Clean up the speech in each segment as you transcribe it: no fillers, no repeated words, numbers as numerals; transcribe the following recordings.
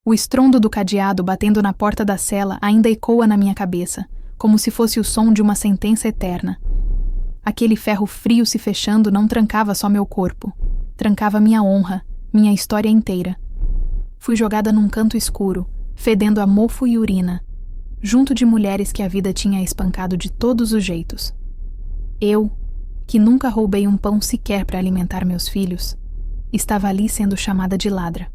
O estrondo do cadeado batendo na porta da cela ainda ecoa na minha cabeça, como se fosse o som de uma sentença eterna. Aquele ferro frio se fechando não trancava só meu corpo, trancava minha honra, minha história inteira. Fui jogada num canto escuro, fedendo a mofo e urina, junto de mulheres que a vida tinha espancado de todos os jeitos. Eu, que nunca roubei um pão sequer para alimentar meus filhos, estava ali sendo chamada de ladra.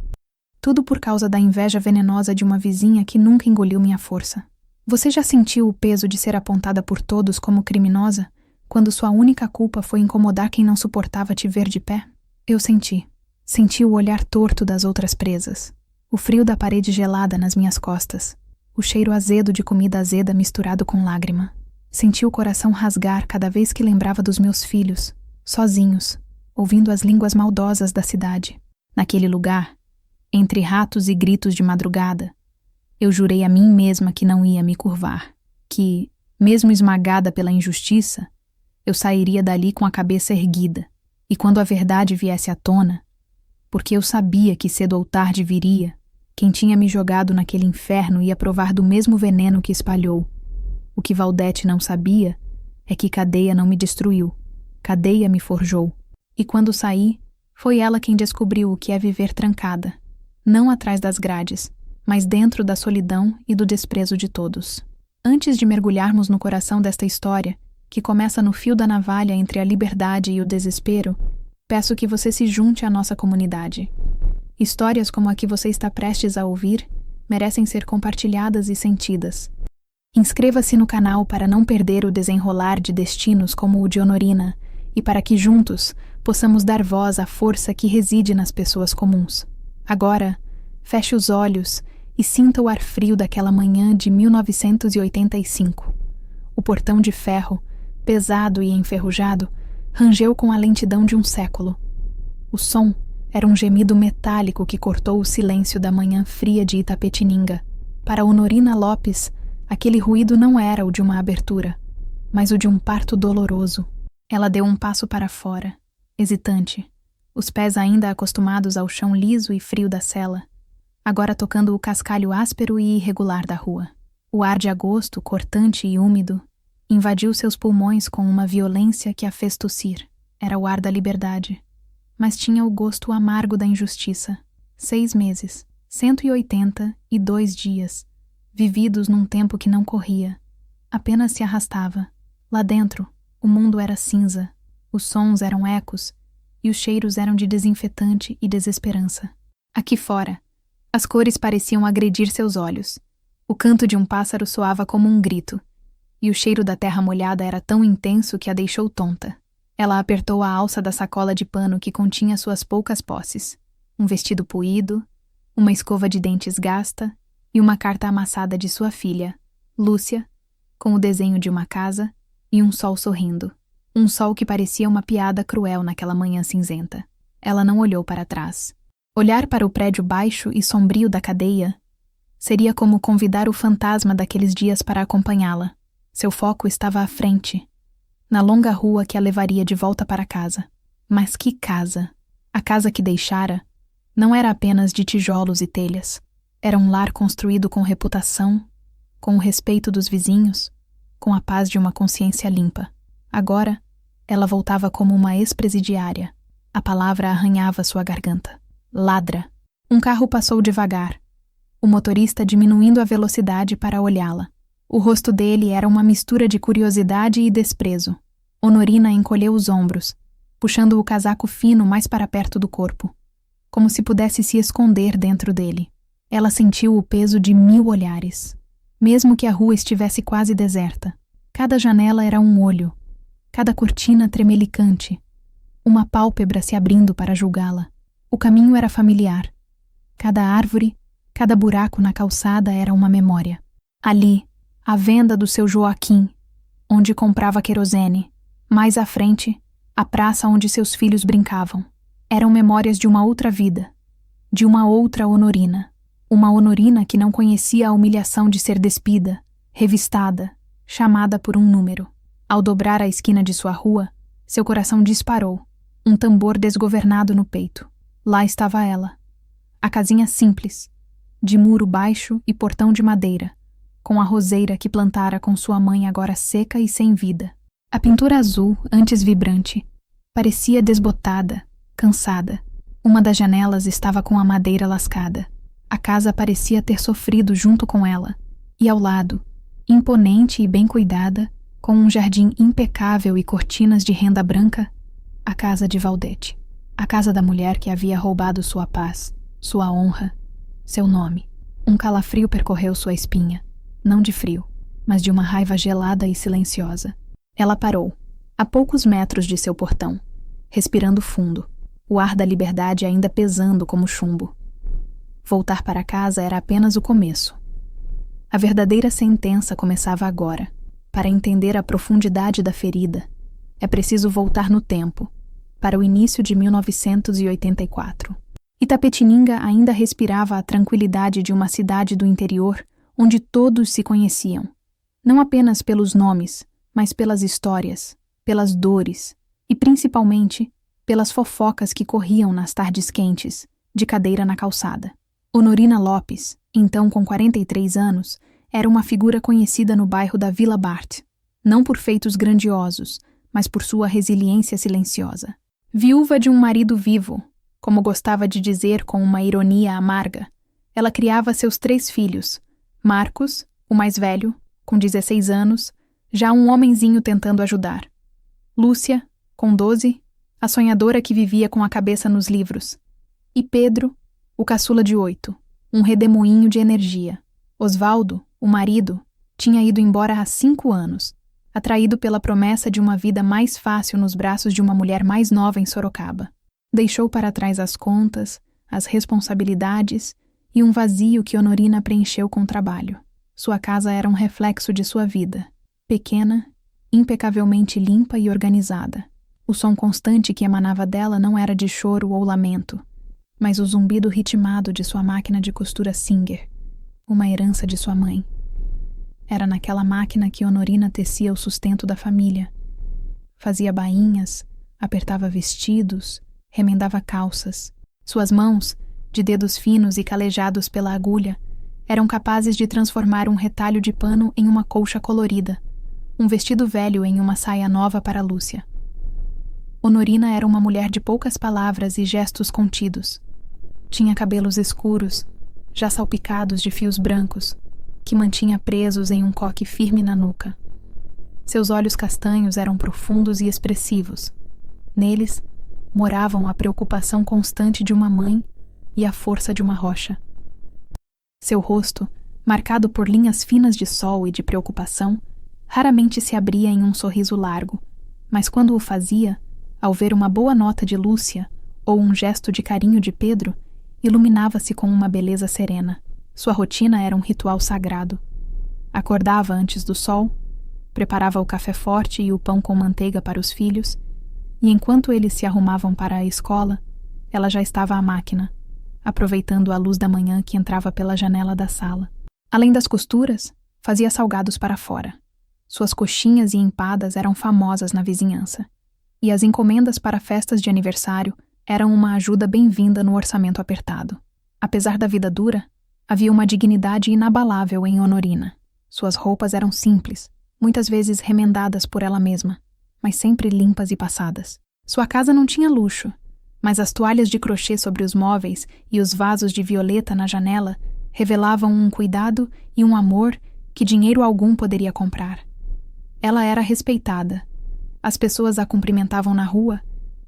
Tudo por causa da inveja venenosa de uma vizinha que nunca engoliu minha força. Você já sentiu o peso de ser apontada por todos como criminosa, quando sua única culpa foi incomodar quem não suportava te ver de pé? Eu senti. Senti o olhar torto das outras presas, o frio da parede gelada nas minhas costas, o cheiro azedo de comida azeda misturado com lágrima. Senti o coração rasgar cada vez que lembrava dos meus filhos, sozinhos, ouvindo as línguas maldosas da cidade. Naquele lugar, entre ratos e gritos de madrugada, eu jurei a mim mesma que não ia me curvar, que, mesmo esmagada pela injustiça, eu sairia dali com a cabeça erguida, e quando a verdade viesse à tona, porque eu sabia que cedo ou tarde viria, quem tinha me jogado naquele inferno ia provar do mesmo veneno que espalhou. O que Valdete não sabia é que cadeia não me destruiu, cadeia me forjou. E quando saí, foi ela quem descobriu o que é viver trancada, não atrás das grades, mas dentro da solidão e do desprezo de todos. Antes de mergulharmos no coração desta história, que começa no fio da navalha entre a liberdade e o desespero, peço que você se junte à nossa comunidade. Histórias como a que você está prestes a ouvir merecem ser compartilhadas e sentidas. Inscreva-se no canal para não perder o desenrolar de destinos como o de Honorina e para que juntos possamos dar voz à força que reside nas pessoas comuns. Agora, feche os olhos e sinta o ar frio daquela manhã de 1985. O portão de ferro, pesado e enferrujado, rangeu com a lentidão de um século. O som era um gemido metálico que cortou o silêncio da manhã fria de Itapetininga. Para Honorina Lopes, aquele ruído não era o de uma abertura, mas o de um parto doloroso. Ela deu um passo para fora, hesitante, os pés ainda acostumados ao chão liso e frio da cela, agora tocando o cascalho áspero e irregular da rua. O ar de agosto, cortante e úmido, invadiu seus pulmões com uma violência que a fez tossir. Era o ar da liberdade, mas tinha o gosto amargo da injustiça. 6 meses, 182 dias, vividos num tempo que não corria, apenas se arrastava. Lá dentro, o mundo era cinza, os sons eram ecos e os cheiros eram de desinfetante e desesperança. Aqui fora, as cores pareciam agredir seus olhos. O canto de um pássaro soava como um grito, e o cheiro da terra molhada era tão intenso que a deixou tonta. Ela apertou a alça da sacola de pano que continha suas poucas posses, um vestido poído, uma escova de dentes gasta e uma carta amassada de sua filha, Lúcia, com o desenho de uma casa e um sol sorrindo. Um sol que parecia uma piada cruel naquela manhã cinzenta. Ela não olhou para trás. Olhar para o prédio baixo e sombrio da cadeia seria como convidar o fantasma daqueles dias para acompanhá-la. Seu foco estava à frente, na longa rua que a levaria de volta para casa. Mas que casa! A casa que deixara não era apenas de tijolos e telhas. Era um lar construído com reputação, com o respeito dos vizinhos, com a paz de uma consciência limpa. Agora, ela voltava como uma ex-presidiária. A palavra arranhava sua garganta. Ladra. Um carro passou devagar, o motorista diminuindo a velocidade para olhá-la. O rosto dele era uma mistura de curiosidade e desprezo. Honorina encolheu os ombros, puxando o casaco fino mais para perto do corpo, como se pudesse se esconder dentro dele. Ela sentiu o peso de 1000 olhares. Mesmo que a rua estivesse quase deserta, cada janela era um olho, cada cortina tremelicante, uma pálpebra se abrindo para julgá-la. O caminho era familiar. Cada árvore, cada buraco na calçada era uma memória. Ali, a venda do seu Joaquim, onde comprava querosene. Mais à frente, a praça onde seus filhos brincavam. Eram memórias de uma outra vida, de uma outra Honorina. Uma Honorina que não conhecia a humilhação de ser despida, revistada, chamada por um número. Ao dobrar a esquina de sua rua, seu coração disparou, um tambor desgovernado no peito. Lá estava ela. A casinha simples, de muro baixo e portão de madeira, com a roseira que plantara com sua mãe agora seca e sem vida. A pintura azul, antes vibrante, parecia desbotada, cansada. Uma das janelas estava com a madeira lascada. A casa parecia ter sofrido junto com ela. E ao lado, imponente e bem cuidada, com um jardim impecável e cortinas de renda branca, a casa de Valdete. A casa da mulher que havia roubado sua paz, sua honra, seu nome. Um calafrio percorreu sua espinha, não de frio, mas de uma raiva gelada e silenciosa. Ela parou, a poucos metros de seu portão, respirando fundo, o ar da liberdade ainda pesando como chumbo. Voltar para casa era apenas o começo. A verdadeira sentença começava agora. Para entender a profundidade da ferida, é preciso voltar no tempo, para o início de 1984. Itapetininga ainda respirava a tranquilidade de uma cidade do interior onde todos se conheciam, não apenas pelos nomes, mas pelas histórias, pelas dores e, principalmente, pelas fofocas que corriam nas tardes quentes, de cadeira na calçada. Honorina Lopes, então com 43 anos, era uma figura conhecida no bairro da Vila Bart, não por feitos grandiosos, mas por sua resiliência silenciosa. Viúva de um marido vivo, como gostava de dizer com uma ironia amarga, ela criava seus 3 filhos, Marcos, o mais velho, com 16 anos, já um homenzinho tentando ajudar. Lúcia, com 12, a sonhadora que vivia com a cabeça nos livros. E Pedro, o caçula de 8, um redemoinho de energia. Osvaldo, o marido, tinha ido embora há 5 anos, atraído pela promessa de uma vida mais fácil nos braços de uma mulher mais nova em Sorocaba. Deixou para trás as contas, as responsabilidades e um vazio que Honorina preencheu com trabalho. Sua casa era um reflexo de sua vida, pequena, impecavelmente limpa e organizada. O som constante que emanava dela não era de choro ou lamento, mas o zumbido ritmado de sua máquina de costura Singer, uma herança de sua mãe. Era naquela máquina que Honorina tecia o sustento da família. Fazia bainhas, apertava vestidos, remendava calças. Suas mãos, de dedos finos e calejados pela agulha, eram capazes de transformar um retalho de pano em uma colcha colorida, um vestido velho em uma saia nova para Lúcia. Honorina era uma mulher de poucas palavras e gestos contidos. Tinha cabelos escuros, já salpicados de fios brancos, que mantinha presos em um coque firme na nuca. Seus olhos castanhos eram profundos e expressivos. Neles, moravam a preocupação constante de uma mãe e a força de uma rocha. Seu rosto, marcado por linhas finas de sol e de preocupação, raramente se abria em um sorriso largo, mas quando o fazia, ao ver uma boa nota de Lúcia ou um gesto de carinho de Pedro, iluminava-se com uma beleza serena. Sua rotina era um ritual sagrado. Acordava antes do sol, preparava o café forte e o pão com manteiga para os filhos, e enquanto eles se arrumavam para a escola, ela já estava à máquina, aproveitando a luz da manhã que entrava pela janela da sala. Além das costuras, fazia salgados para fora. Suas coxinhas e empadas eram famosas na vizinhança, e as encomendas para festas de aniversário eram uma ajuda bem-vinda no orçamento apertado. Apesar da vida dura, havia uma dignidade inabalável em Honorina. Suas roupas eram simples, muitas vezes remendadas por ela mesma, mas sempre limpas e passadas. Sua casa não tinha luxo, mas as toalhas de crochê sobre os móveis e os vasos de violeta na janela revelavam um cuidado e um amor que dinheiro algum poderia comprar. Ela era respeitada. As pessoas a cumprimentavam na rua,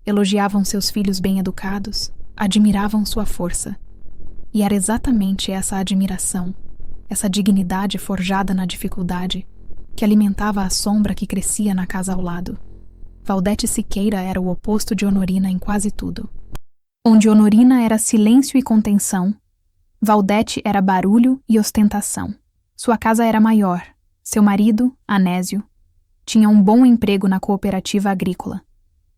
elogiavam seus filhos bem-educados, admiravam sua força. E era exatamente essa admiração, essa dignidade forjada na dificuldade, que alimentava a sombra que crescia na casa ao lado. Valdete Siqueira era o oposto de Honorina em quase tudo. Onde Honorina era silêncio e contenção, Valdete era barulho e ostentação. Sua casa era maior. Seu marido, Anésio, tinha um bom emprego na cooperativa agrícola.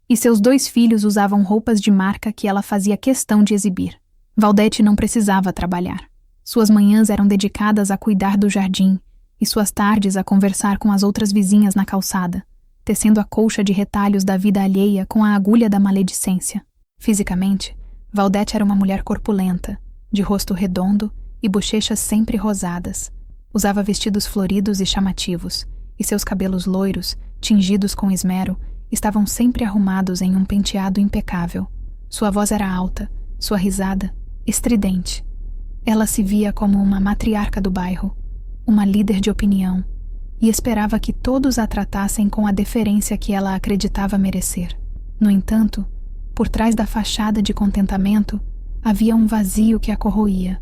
E seus 2 filhos usavam roupas de marca que ela fazia questão de exibir. Valdete não precisava trabalhar. Suas manhãs eram dedicadas a cuidar do jardim e suas tardes a conversar com as outras vizinhas na calçada, tecendo a colcha de retalhos da vida alheia com a agulha da maledicência. Fisicamente, Valdete era uma mulher corpulenta, de rosto redondo e bochechas sempre rosadas. Usava vestidos floridos e chamativos, e seus cabelos loiros, tingidos com esmero, estavam sempre arrumados em um penteado impecável. Sua voz era alta, sua risada estridente. Ela se via como uma matriarca do bairro, uma líder de opinião, e esperava que todos a tratassem com a deferência que ela acreditava merecer. No entanto, por trás da fachada de contentamento, havia um vazio que a corroía.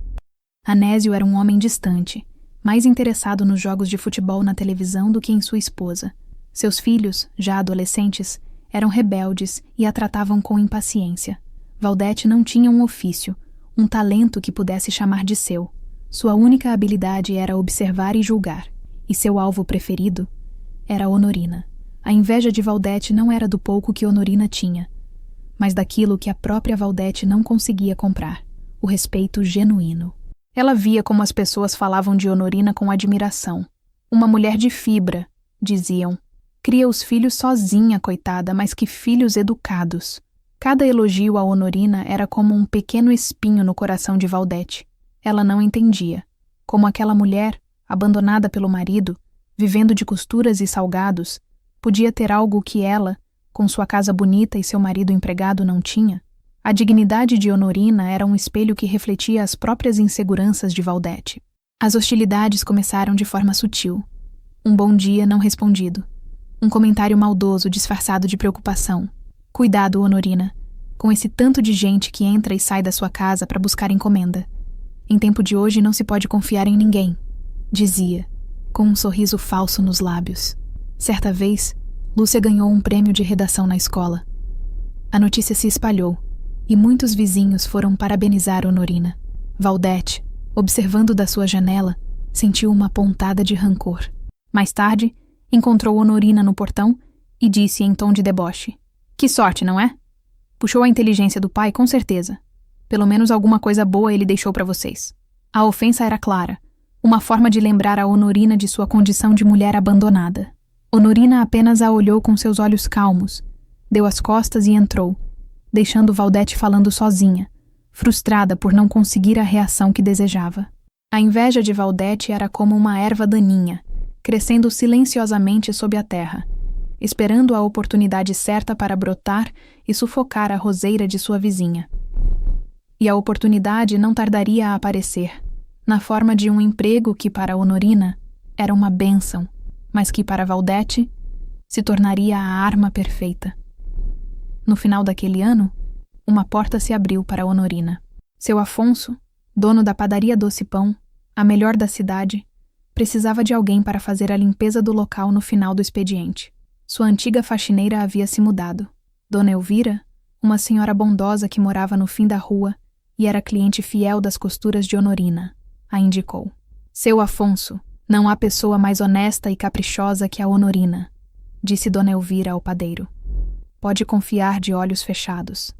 Anésio era um homem distante, mais interessado nos jogos de futebol na televisão do que em sua esposa. Seus filhos, já adolescentes, eram rebeldes e a tratavam com impaciência. Valdete não tinha um ofício, um talento que pudesse chamar de seu. Sua única habilidade era observar e julgar, e seu alvo preferido era Honorina. A inveja de Valdete não era do pouco que Honorina tinha, mas daquilo que a própria Valdete não conseguia comprar, o respeito genuíno. Ela via como as pessoas falavam de Honorina com admiração. Uma mulher de fibra, diziam. Cria os filhos sozinha, coitada, mas que filhos educados. Cada elogio a Honorina era como um pequeno espinho no coração de Valdete. Ela não entendia. Como aquela mulher, abandonada pelo marido, vivendo de costuras e salgados, podia ter algo que ela, com sua casa bonita e seu marido empregado, não tinha? A dignidade de Honorina era um espelho que refletia as próprias inseguranças de Valdete. As hostilidades começaram de forma sutil. Um bom dia não respondido. Um comentário maldoso disfarçado de preocupação. Cuidado, Honorina, com esse tanto de gente que entra e sai da sua casa para buscar encomenda. Em tempo de hoje não se pode confiar em ninguém, dizia, com um sorriso falso nos lábios. Certa vez, Lúcia ganhou um prêmio de redação na escola. A notícia se espalhou, e muitos vizinhos foram parabenizar Honorina. Valdete, observando da sua janela, sentiu uma pontada de rancor. Mais tarde, encontrou Honorina no portão e disse em tom de deboche: Que sorte, não é? Puxou a inteligência do pai, com certeza. Pelo menos alguma coisa boa ele deixou para vocês. A ofensa era clara, uma forma de lembrar a Honorina de sua condição de mulher abandonada. Honorina apenas a olhou com seus olhos calmos, deu as costas e entrou, deixando Valdete falando sozinha, frustrada por não conseguir a reação que desejava. A inveja de Valdete era como uma erva daninha, crescendo silenciosamente sob a terra, esperando a oportunidade certa para brotar e sufocar a roseira de sua vizinha. E a oportunidade não tardaria a aparecer, na forma de um emprego que para Honorina era uma bênção, mas que para Valdete se tornaria a arma perfeita. No final daquele ano, uma porta se abriu para Honorina. Seu Afonso, dono da padaria Doce Pão, a melhor da cidade, precisava de alguém para fazer a limpeza do local no final do expediente. Sua antiga faxineira havia se mudado. Dona Elvira, uma senhora bondosa que morava no fim da rua e era cliente fiel das costuras de Honorina, a indicou. Seu Afonso, não há pessoa mais honesta e caprichosa que a Honorina, disse Dona Elvira ao padeiro. Pode confiar de olhos fechados.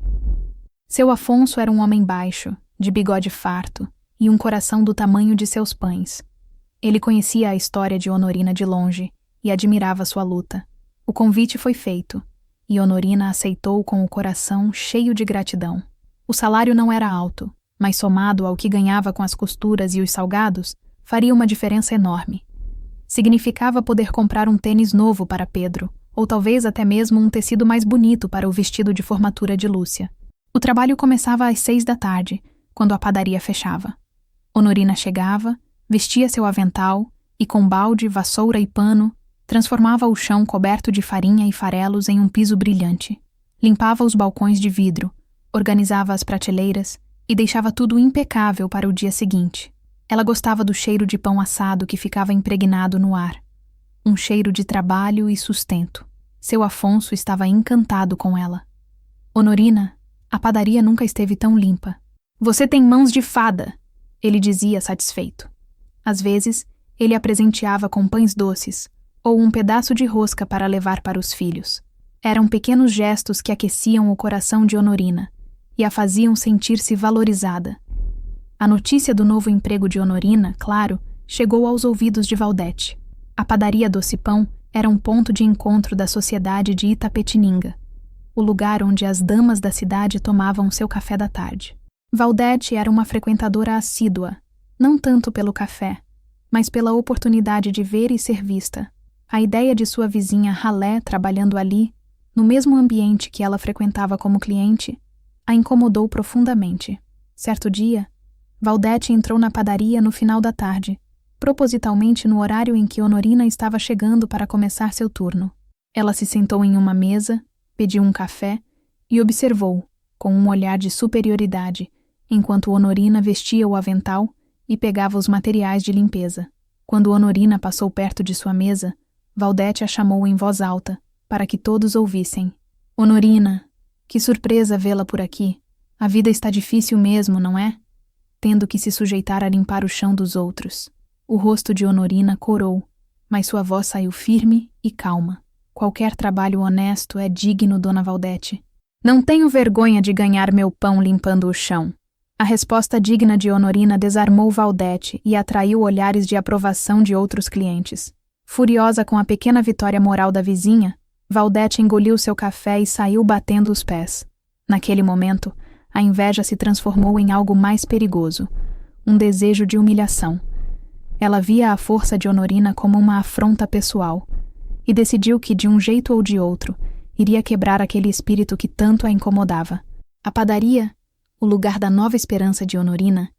Seu Afonso era um homem baixo, de bigode farto e um coração do tamanho de seus pães. Ele conhecia a história de Honorina de longe e admirava sua luta. O convite foi feito, e Honorina aceitou com o coração cheio de gratidão. O salário não era alto, mas somado ao que ganhava com as costuras e os salgados, faria uma diferença enorme. Significava poder comprar um tênis novo para Pedro, ou talvez até mesmo um tecido mais bonito para o vestido de formatura de Lúcia. O trabalho começava às 6 da tarde, quando a padaria fechava. Honorina chegava, vestia seu avental e, com balde, vassoura e pano, transformava o chão coberto de farinha e farelos em um piso brilhante. Limpava os balcões de vidro, organizava as prateleiras e deixava tudo impecável para o dia seguinte. Ela gostava do cheiro de pão assado que ficava impregnado no ar. Um cheiro de trabalho e sustento. Seu Afonso estava encantado com ela. Honorina, a padaria nunca esteve tão limpa. Você tem mãos de fada, ele dizia satisfeito. Às vezes, ele a presenteava com pães doces ou um pedaço de rosca para levar para os filhos. Eram pequenos gestos que aqueciam o coração de Honorina e a faziam sentir-se valorizada. A notícia do novo emprego de Honorina, claro, chegou aos ouvidos de Valdete. A padaria Doce Pão era um ponto de encontro da sociedade de Itapetininga, o lugar onde as damas da cidade tomavam seu café da tarde. Valdete era uma frequentadora assídua, Não tanto pelo café, mas pela oportunidade de ver e ser vista. A ideia de sua vizinha ralé trabalhando ali, no mesmo ambiente que ela frequentava como cliente, a incomodou profundamente. Certo dia, Valdete entrou na padaria no final da tarde, propositalmente no horário em que Honorina estava chegando para começar seu turno. Ela se sentou em uma mesa, pediu um café e observou, com um olhar de superioridade, enquanto Honorina vestia o avental e pegava os materiais de limpeza. Quando Honorina passou perto de sua mesa, Valdete a chamou em voz alta, para que todos ouvissem. Honorina, que surpresa vê-la por aqui. A vida está difícil mesmo, não é? Tendo que se sujeitar a limpar o chão dos outros. O rosto de Honorina corou, mas sua voz saiu firme e calma. Qualquer trabalho honesto é digno, dona Valdete. Não tenho vergonha de ganhar meu pão limpando o chão. A resposta digna de Honorina desarmou Valdete e atraiu olhares de aprovação de outros clientes. Furiosa com a pequena vitória moral da vizinha, Valdete engoliu seu café e saiu batendo os pés. Naquele momento, a inveja se transformou em algo mais perigoso, um desejo de humilhação. Ela via a força de Honorina como uma afronta pessoal e decidiu que, de um jeito ou de outro, iria quebrar aquele espírito que tanto a incomodava. A padaria, o lugar da nova esperança de Honorina,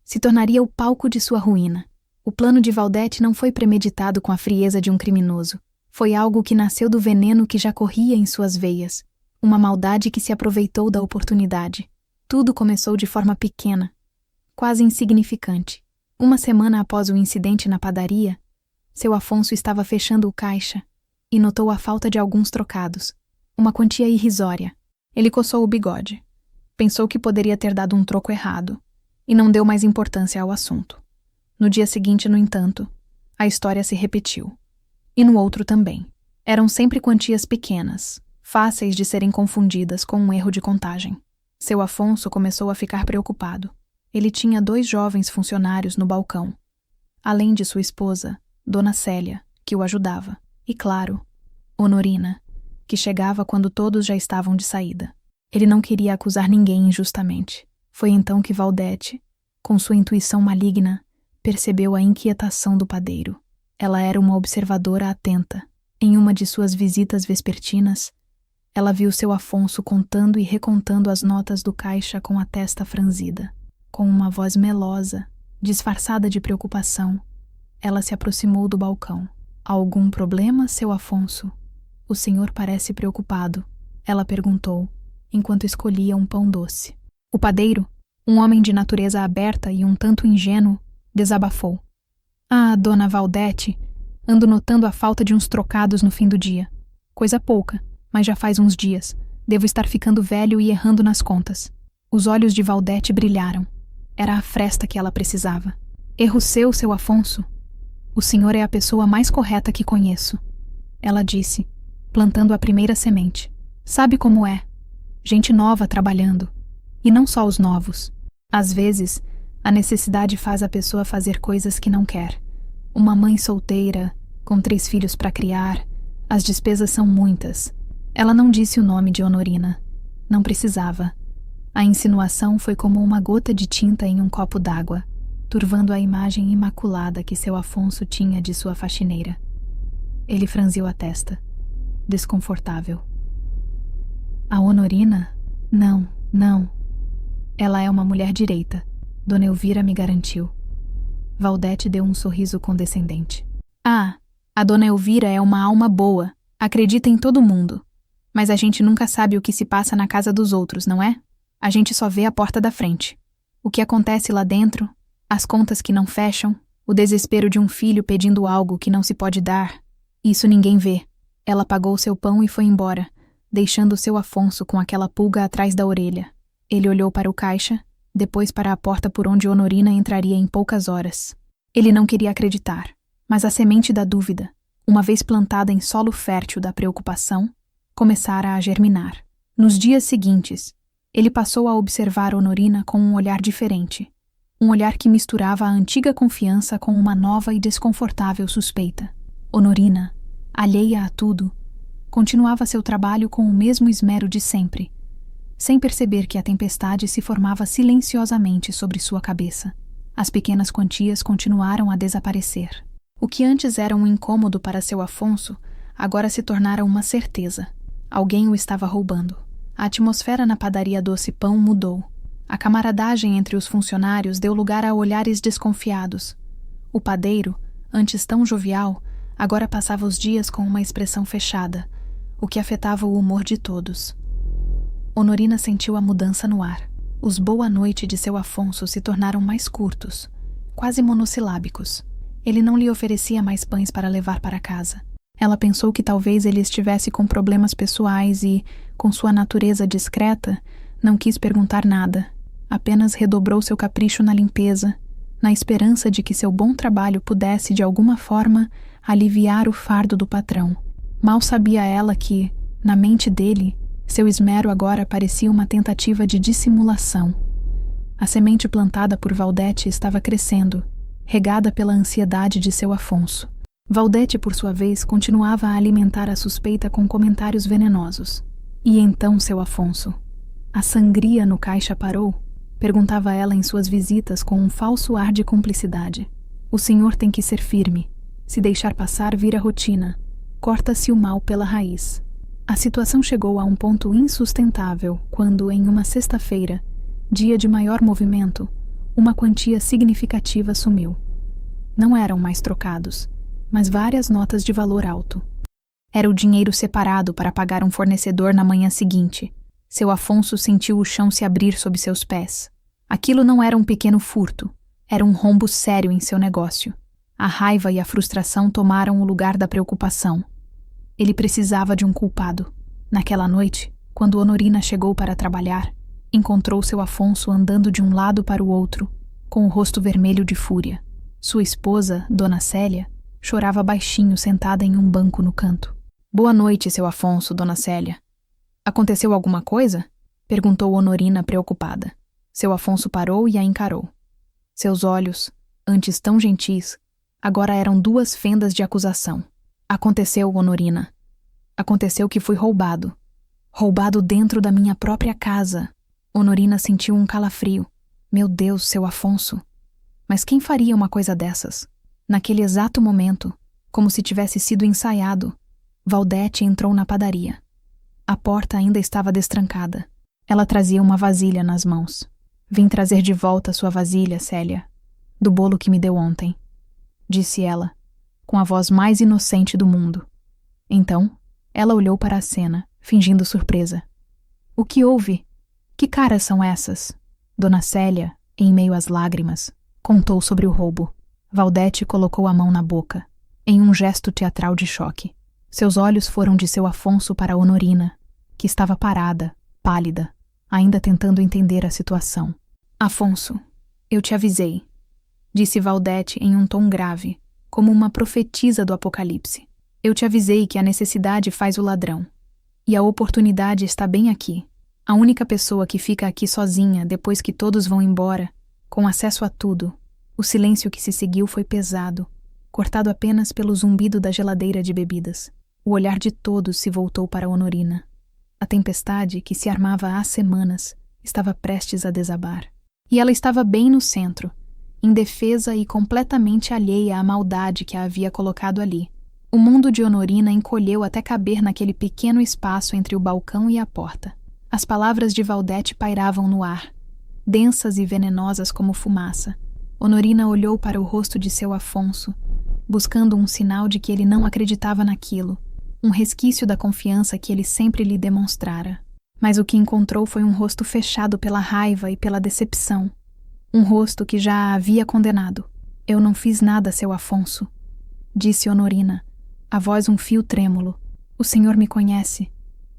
se tornaria o palco de sua ruína. O plano de Valdete não foi premeditado com a frieza de um criminoso. Foi algo que nasceu do veneno que já corria em suas veias, uma maldade que se aproveitou da oportunidade. Tudo começou de forma pequena, quase insignificante. Uma semana após o incidente na padaria, seu Afonso estava fechando o caixa e notou a falta de alguns trocados, uma quantia irrisória. Ele coçou o bigode. Pensou que poderia ter dado um troco errado e não deu mais importância ao assunto. No dia seguinte, no entanto, a história se repetiu. E no outro também. Eram sempre quantias pequenas, fáceis de serem confundidas com um erro de contagem. Seu Afonso começou a ficar preocupado. Ele tinha 2 jovens funcionários no balcão, além de sua esposa, Dona Célia, que o ajudava, e, claro, Honorina, que chegava quando todos já estavam de saída. Ele não queria acusar ninguém injustamente. Foi então que Valdete, com sua intuição maligna, percebeu a inquietação do padeiro. Ela era uma observadora atenta. Em uma de suas visitas vespertinas, ela viu seu Afonso contando e recontando as notas do caixa com a testa franzida. Com uma voz melosa, disfarçada de preocupação, ela se aproximou do balcão. Algum problema, seu Afonso? O senhor parece preocupado, ela perguntou, enquanto escolhia um pão doce. O padeiro, um homem de natureza aberta e um tanto ingênuo, desabafou. Ah, dona Valdete, ando notando a falta de uns trocados no fim do dia. Coisa pouca, mas já faz uns dias. Devo estar ficando velho e errando nas contas. Os olhos de Valdete brilharam. Era a fresta que ela precisava. Erro seu Afonso. O senhor é a pessoa mais correta que conheço, ela disse, plantando a primeira semente. Sabe como é? Gente nova trabalhando. E não só os novos. Às vezes, a necessidade faz a pessoa fazer coisas que não quer. Uma mãe solteira, com 3 filhos para criar, as despesas são muitas. Ela não disse o nome de Honorina. Não precisava. A insinuação foi como uma gota de tinta em um copo d'água, turvando a imagem imaculada que seu Afonso tinha de sua faxineira. Ele franziu a testa, desconfortável. A Honorina? Não. Ela é uma mulher direita. Dona Elvira me garantiu. Valdete deu um sorriso condescendente. Ah, a Dona Elvira é uma alma boa. Acredita em todo mundo. Mas a gente nunca sabe o que se passa na casa dos outros, não é? A gente só vê a porta da frente. O que acontece lá dentro, as contas que não fecham, o desespero de um filho pedindo algo que não se pode dar, isso ninguém vê. Ela pagou seu pão e foi embora, deixando seu Afonso com aquela pulga atrás da orelha. Ele olhou para o caixa, depois para a porta por onde Honorina entraria em poucas horas. Ele não queria acreditar, mas a semente da dúvida, uma vez plantada em solo fértil da preocupação, começara a germinar. Nos dias seguintes, ele passou a observar Honorina com um olhar diferente, um olhar que misturava a antiga confiança com uma nova e desconfortável suspeita. Honorina, alheia a tudo, continuava seu trabalho com o mesmo esmero de sempre, sem perceber que a tempestade se formava silenciosamente sobre sua cabeça. As pequenas quantias continuaram a desaparecer. O que antes era um incômodo para seu Afonso, agora se tornara uma certeza. Alguém o estava roubando. A atmosfera na padaria Doce Pão mudou. A camaradagem entre os funcionários deu lugar a olhares desconfiados. O padeiro, antes tão jovial, agora passava os dias com uma expressão fechada, o que afetava o humor de todos. Honorina sentiu a mudança no ar. Os boa noite de seu Afonso se tornaram mais curtos, quase monossilábicos. Ele não lhe oferecia mais pães para levar para casa. Ela pensou que talvez ele estivesse com problemas pessoais e, com sua natureza discreta, não quis perguntar nada. Apenas redobrou seu capricho na limpeza, na esperança de que seu bom trabalho pudesse, de alguma forma, aliviar o fardo do patrão. Mal sabia ela que, na mente dele, seu esmero agora parecia uma tentativa de dissimulação. A semente plantada por Valdete estava crescendo, regada pela ansiedade de seu Afonso. Valdete, por sua vez, continuava a alimentar a suspeita com comentários venenosos. E então, seu Afonso? A sangria no caixa parou? Perguntava ela em suas visitas com um falso ar de cumplicidade. O senhor tem que ser firme. Se deixar passar, vira rotina. Corta-se o mal pela raiz. A situação chegou a um ponto insustentável quando, em uma sexta-feira, dia de maior movimento, uma quantia significativa sumiu. Não eram mais trocados, mas várias notas de valor alto. Era o dinheiro separado para pagar um fornecedor na manhã seguinte. Seu Afonso sentiu o chão se abrir sob seus pés. Aquilo não era um pequeno furto, era um rombo sério em seu negócio. A raiva e a frustração tomaram o lugar da preocupação. Ele precisava de um culpado. Naquela noite, quando Honorina chegou para trabalhar, encontrou seu Afonso andando de um lado para o outro, com o rosto vermelho de fúria. Sua esposa, Dona Célia, chorava baixinho sentada em um banco no canto. "Boa noite, seu Afonso, Dona Célia. Aconteceu alguma coisa?" perguntou Honorina preocupada. Seu Afonso parou e a encarou. Seus olhos, antes tão gentis, agora eram duas fendas de acusação. "Aconteceu, Honorina. Aconteceu que fui roubado. Roubado dentro da minha própria casa." Honorina sentiu um calafrio. Meu Deus, seu Afonso. Mas quem faria uma coisa dessas? Naquele exato momento, como se tivesse sido ensaiado, Valdete entrou na padaria. A porta ainda estava destrancada. Ela trazia uma vasilha nas mãos. "Vim trazer de volta sua vasilha, Célia, do bolo que me deu ontem", disse ela, com a voz mais inocente do mundo. Então, ela olhou para a cena, fingindo surpresa. "O que houve? Que caras são essas?" Dona Célia, em meio às lágrimas, contou sobre o roubo. Valdete colocou a mão na boca, em um gesto teatral de choque. Seus olhos foram de seu Afonso para Honorina, que estava parada, pálida, ainda tentando entender a situação. "Afonso, eu te avisei", disse Valdete em um tom grave, como uma profetisa do Apocalipse. "Eu te avisei que a necessidade faz o ladrão. E a oportunidade está bem aqui. A única pessoa que fica aqui sozinha depois que todos vão embora, com acesso a tudo." O silêncio que se seguiu foi pesado, cortado apenas pelo zumbido da geladeira de bebidas. O olhar de todos se voltou para Honorina. A tempestade, que se armava há semanas, estava prestes a desabar. E ela estava bem no centro, indefesa e completamente alheia à maldade que a havia colocado ali. O mundo de Honorina encolheu até caber naquele pequeno espaço entre o balcão e a porta. As palavras de Valdete pairavam no ar, densas e venenosas como fumaça. Honorina olhou para o rosto de seu Afonso, buscando um sinal de que ele não acreditava naquilo, um resquício da confiança que ele sempre lhe demonstrara. Mas o que encontrou foi um rosto fechado pela raiva e pela decepção. Um rosto que já a havia condenado. "Eu não fiz nada, seu Afonso", disse Honorina, a voz um fio trêmulo. "O senhor me conhece.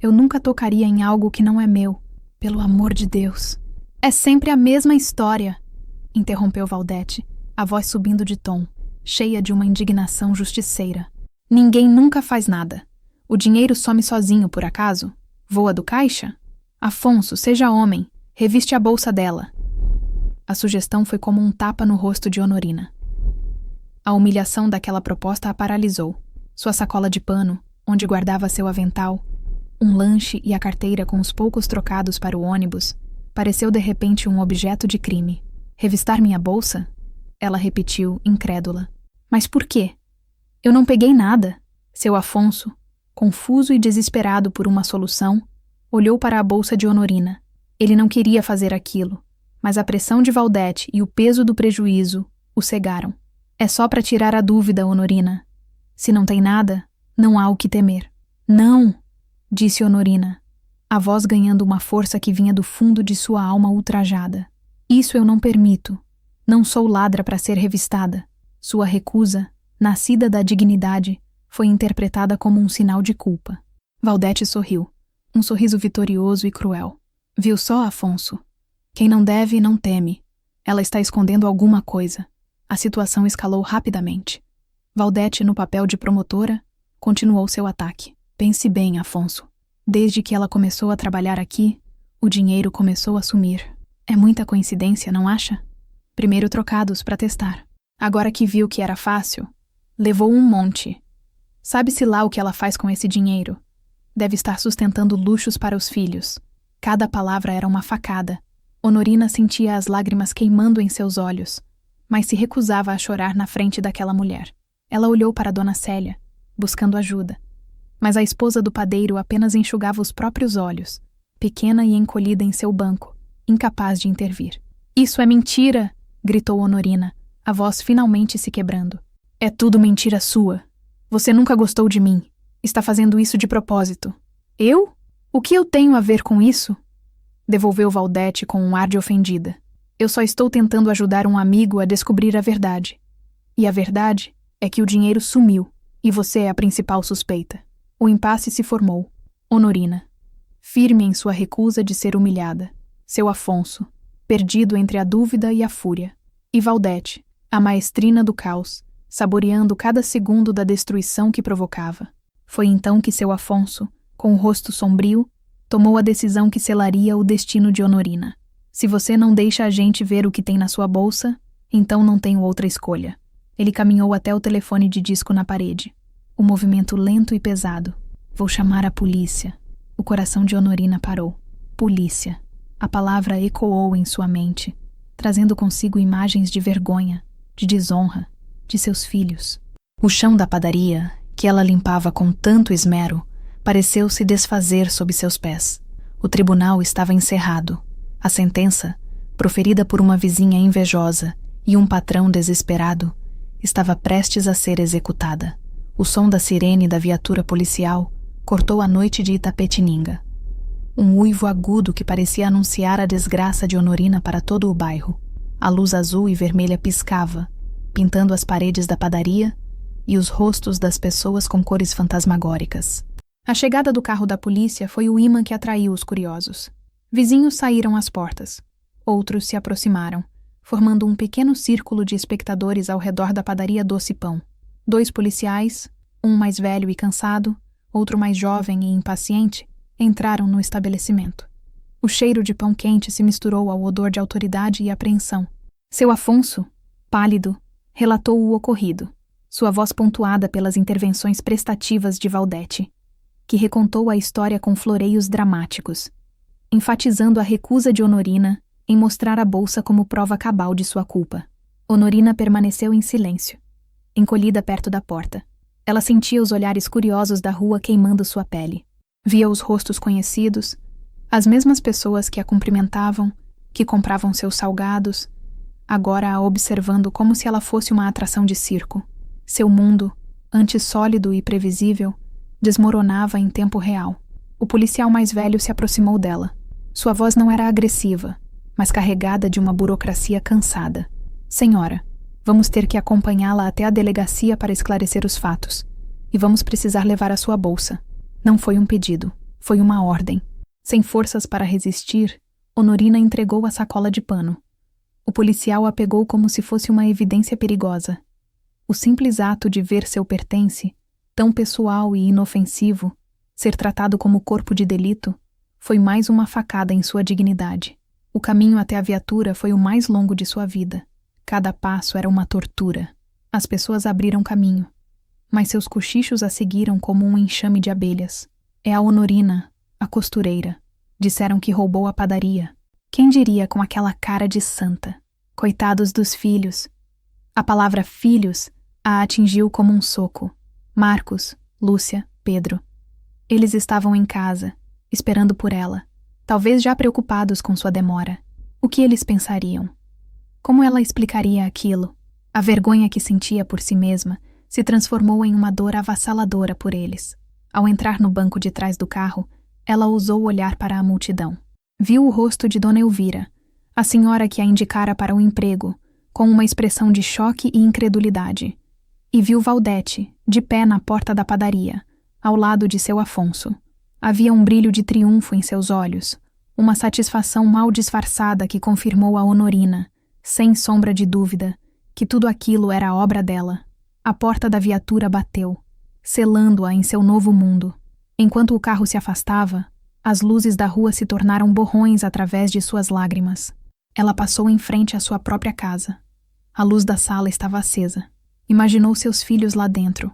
Eu nunca tocaria em algo que não é meu. Pelo amor de Deus." "É sempre a mesma história", interrompeu Valdete, a voz subindo de tom, cheia de uma indignação justiceira. "Ninguém nunca faz nada. O dinheiro some sozinho, por acaso? Voa do caixa? Afonso, seja homem. Reviste a bolsa dela." A sugestão foi como um tapa no rosto de Honorina. A humilhação daquela proposta a paralisou. Sua sacola de pano, onde guardava seu avental, um lanche e a carteira com os poucos trocados para o ônibus, pareceu de repente um objeto de crime. "Revistar minha bolsa?" Ela repetiu, incrédula. Mas por quê? Eu não peguei nada. Seu Afonso, confuso e desesperado por uma solução, olhou para a bolsa de Honorina. Ele não queria fazer aquilo, mas a pressão de Valdete e o peso do prejuízo o cegaram. É só para tirar a dúvida, Honorina. Se não tem nada, não há o que temer. Não, disse Honorina, a voz ganhando uma força que vinha do fundo de sua alma ultrajada. Isso eu não permito. Não sou ladra para ser revistada. Sua recusa, nascida da dignidade, foi interpretada como um sinal de culpa. Valdete sorriu, um sorriso vitorioso e cruel. Viu só, Afonso? Quem não deve, não teme. Ela está escondendo alguma coisa. A situação escalou rapidamente. Valdete, no papel de promotora, continuou seu ataque. Pense bem, Afonso. Desde que ela começou a trabalhar aqui, o dinheiro começou a sumir. É muita coincidência, não acha? Primeiro trocados para testar. Agora que viu que era fácil, levou um monte. Sabe-se lá o que ela faz com esse dinheiro. Deve estar sustentando luxos para os filhos. Cada palavra era uma facada. Honorina sentia as lágrimas queimando em seus olhos, mas se recusava a chorar na frente daquela mulher. Ela olhou para Dona Célia, buscando ajuda. Mas a esposa do padeiro apenas enxugava os próprios olhos, pequena e encolhida em seu banco, incapaz de intervir. Isso é mentira! Gritou Honorina, a voz finalmente se quebrando. É tudo mentira sua. Você nunca gostou de mim. Está fazendo isso de propósito. Eu? O que eu tenho a ver com isso? Devolveu Valdete com um ar de ofendida. Eu só estou tentando ajudar um amigo a descobrir a verdade. E a verdade é que o dinheiro sumiu, e você é a principal suspeita. O impasse se formou. Honorina, firme em sua recusa de ser humilhada. Seu Afonso, perdido entre a dúvida e a fúria. E Valdete, a maestrina do caos, saboreando cada segundo da destruição que provocava. Foi então que seu Afonso, com o rosto sombrio, tomou a decisão que selaria o destino de Honorina. Se você não deixa a gente ver o que tem na sua bolsa, então não tenho outra escolha. Ele caminhou até o telefone de disco na parede. O movimento lento e pesado. Vou chamar a polícia. O coração de Honorina parou. Polícia. A palavra ecoou em sua mente, trazendo consigo imagens de vergonha, de desonra, de seus filhos. O chão da padaria, que ela limpava com tanto esmero, pareceu se desfazer sob seus pés. O tribunal estava encerrado. A sentença, proferida por uma vizinha invejosa e um patrão desesperado, estava prestes a ser executada. O som da sirene da viatura policial cortou a noite de Itapetininga. Um uivo agudo que parecia anunciar a desgraça de Honorina para todo o bairro. A luz azul e vermelha piscava, pintando as paredes da padaria e os rostos das pessoas com cores fantasmagóricas. A chegada do carro da polícia foi o ímã que atraiu os curiosos. Vizinhos saíram às portas. Outros se aproximaram, formando um pequeno círculo de espectadores ao redor da padaria Doce Pão. 2 policiais, um mais velho e cansado, outro mais jovem e impaciente, entraram no estabelecimento. O cheiro de pão quente se misturou ao odor de autoridade e apreensão. Seu Afonso, pálido, relatou o ocorrido, sua voz pontuada pelas intervenções prestativas de Valdete, que recontou a história com floreios dramáticos, enfatizando a recusa de Honorina em mostrar a bolsa como prova cabal de sua culpa. Honorina permaneceu em silêncio, encolhida perto da porta. Ela sentia os olhares curiosos da rua queimando sua pele. Via os rostos conhecidos, as mesmas pessoas que a cumprimentavam, que compravam seus salgados, agora a observando como se ela fosse uma atração de circo. Seu mundo, antes sólido e previsível, desmoronava em tempo real. O policial mais velho se aproximou dela. Sua voz não era agressiva, mas carregada de uma burocracia cansada. Senhora, vamos ter que acompanhá-la até a delegacia para esclarecer os fatos. E vamos precisar levar a sua bolsa. Não foi um pedido, foi uma ordem. Sem forças para resistir, Honorina entregou a sacola de pano. O policial a pegou como se fosse uma evidência perigosa. O simples ato de ver seu pertence, tão pessoal e inofensivo, ser tratado como corpo de delito, foi mais uma facada em sua dignidade. O caminho até a viatura foi o mais longo de sua vida. Cada passo era uma tortura. As pessoas abriram caminho, mas seus cochichos a seguiram como um enxame de abelhas. É a Honorina, a costureira. Disseram que roubou a padaria. Quem diria com aquela cara de santa? Coitados dos filhos. A palavra filhos a atingiu como um soco. Marcos, Lúcia, Pedro. Eles estavam em casa, esperando por ela, talvez já preocupados com sua demora. O que eles pensariam? Como ela explicaria aquilo? A vergonha que sentia por si mesma se transformou em uma dor avassaladora por eles. Ao entrar no banco de trás do carro, ela ousou olhar para a multidão. Viu o rosto de Dona Elvira, a senhora que a indicara para o emprego, com uma expressão de choque e incredulidade. E viu Valdete, de pé na porta da padaria, ao lado de seu Afonso. Havia um brilho de triunfo em seus olhos, uma satisfação mal disfarçada que confirmou a Honorina, sem sombra de dúvida, que tudo aquilo era obra dela. A porta da viatura bateu, selando-a em seu novo mundo. Enquanto o carro se afastava, as luzes da rua se tornaram borrões através de suas lágrimas. Ela passou em frente à sua própria casa. A luz da sala estava acesa. Imaginou seus filhos lá dentro,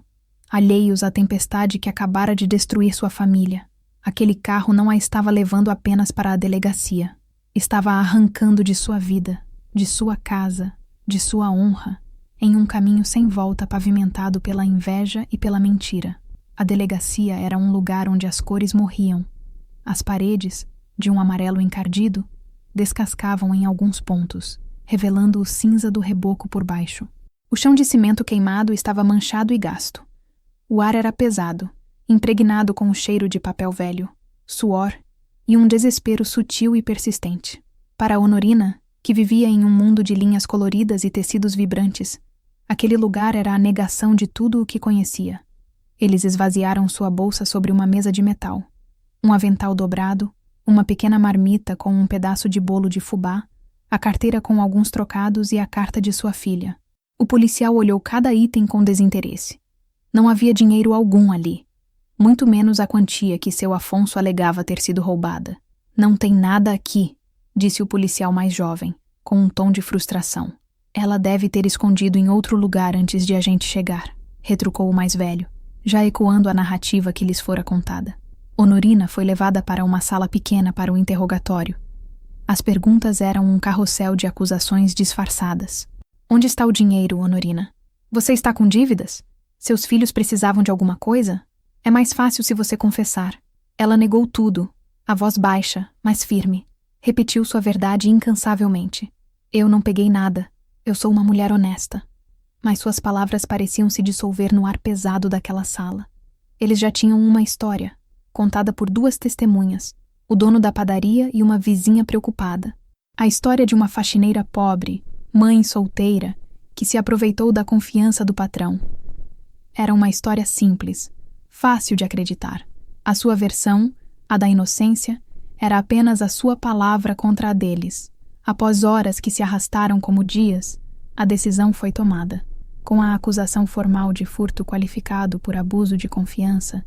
alheios à tempestade que acabara de destruir sua família. Aquele carro não a estava levando apenas para a delegacia. Estava a arrancando de sua vida, de sua casa, de sua honra, em um caminho sem volta pavimentado pela inveja e pela mentira. A delegacia era um lugar onde as cores morriam. As paredes, de um amarelo encardido, descascavam em alguns pontos, revelando o cinza do reboco por baixo. O chão de cimento queimado estava manchado e gasto. O ar era pesado, impregnado com o cheiro de papel velho, suor e um desespero sutil e persistente. Para Honorina, que vivia em um mundo de linhas coloridas e tecidos vibrantes, aquele lugar era a negação de tudo o que conhecia. Eles esvaziaram sua bolsa sobre uma mesa de metal. Um avental dobrado, uma pequena marmita com um pedaço de bolo de fubá, a carteira com alguns trocados e a carta de sua filha. O policial olhou cada item com desinteresse. Não havia dinheiro algum ali, muito menos a quantia que seu Afonso alegava ter sido roubada. Não tem nada aqui, disse o policial mais jovem, com um tom de frustração. Ela deve ter escondido em outro lugar antes de a gente chegar, retrucou o mais velho, já ecoando a narrativa que lhes fora contada. Honorina foi levada para uma sala pequena para o interrogatório. As perguntas eram um carrossel de acusações disfarçadas. Onde está o dinheiro, Honorina? Você está com dívidas? Seus filhos precisavam de alguma coisa? É mais fácil se você confessar. Ela negou tudo, a voz baixa, mas firme. Repetiu sua verdade incansavelmente. Eu não peguei nada. Eu sou uma mulher honesta. Mas suas palavras pareciam se dissolver no ar pesado daquela sala. Eles já tinham uma história, contada por duas testemunhas, o dono da padaria e uma vizinha preocupada. A história de uma faxineira pobre, mãe solteira, que se aproveitou da confiança do patrão. Era uma história simples, fácil de acreditar. A sua versão, a da inocência, era apenas a sua palavra contra a deles. Após horas que se arrastaram como dias, a decisão foi tomada. Com a acusação formal de furto qualificado por abuso de confiança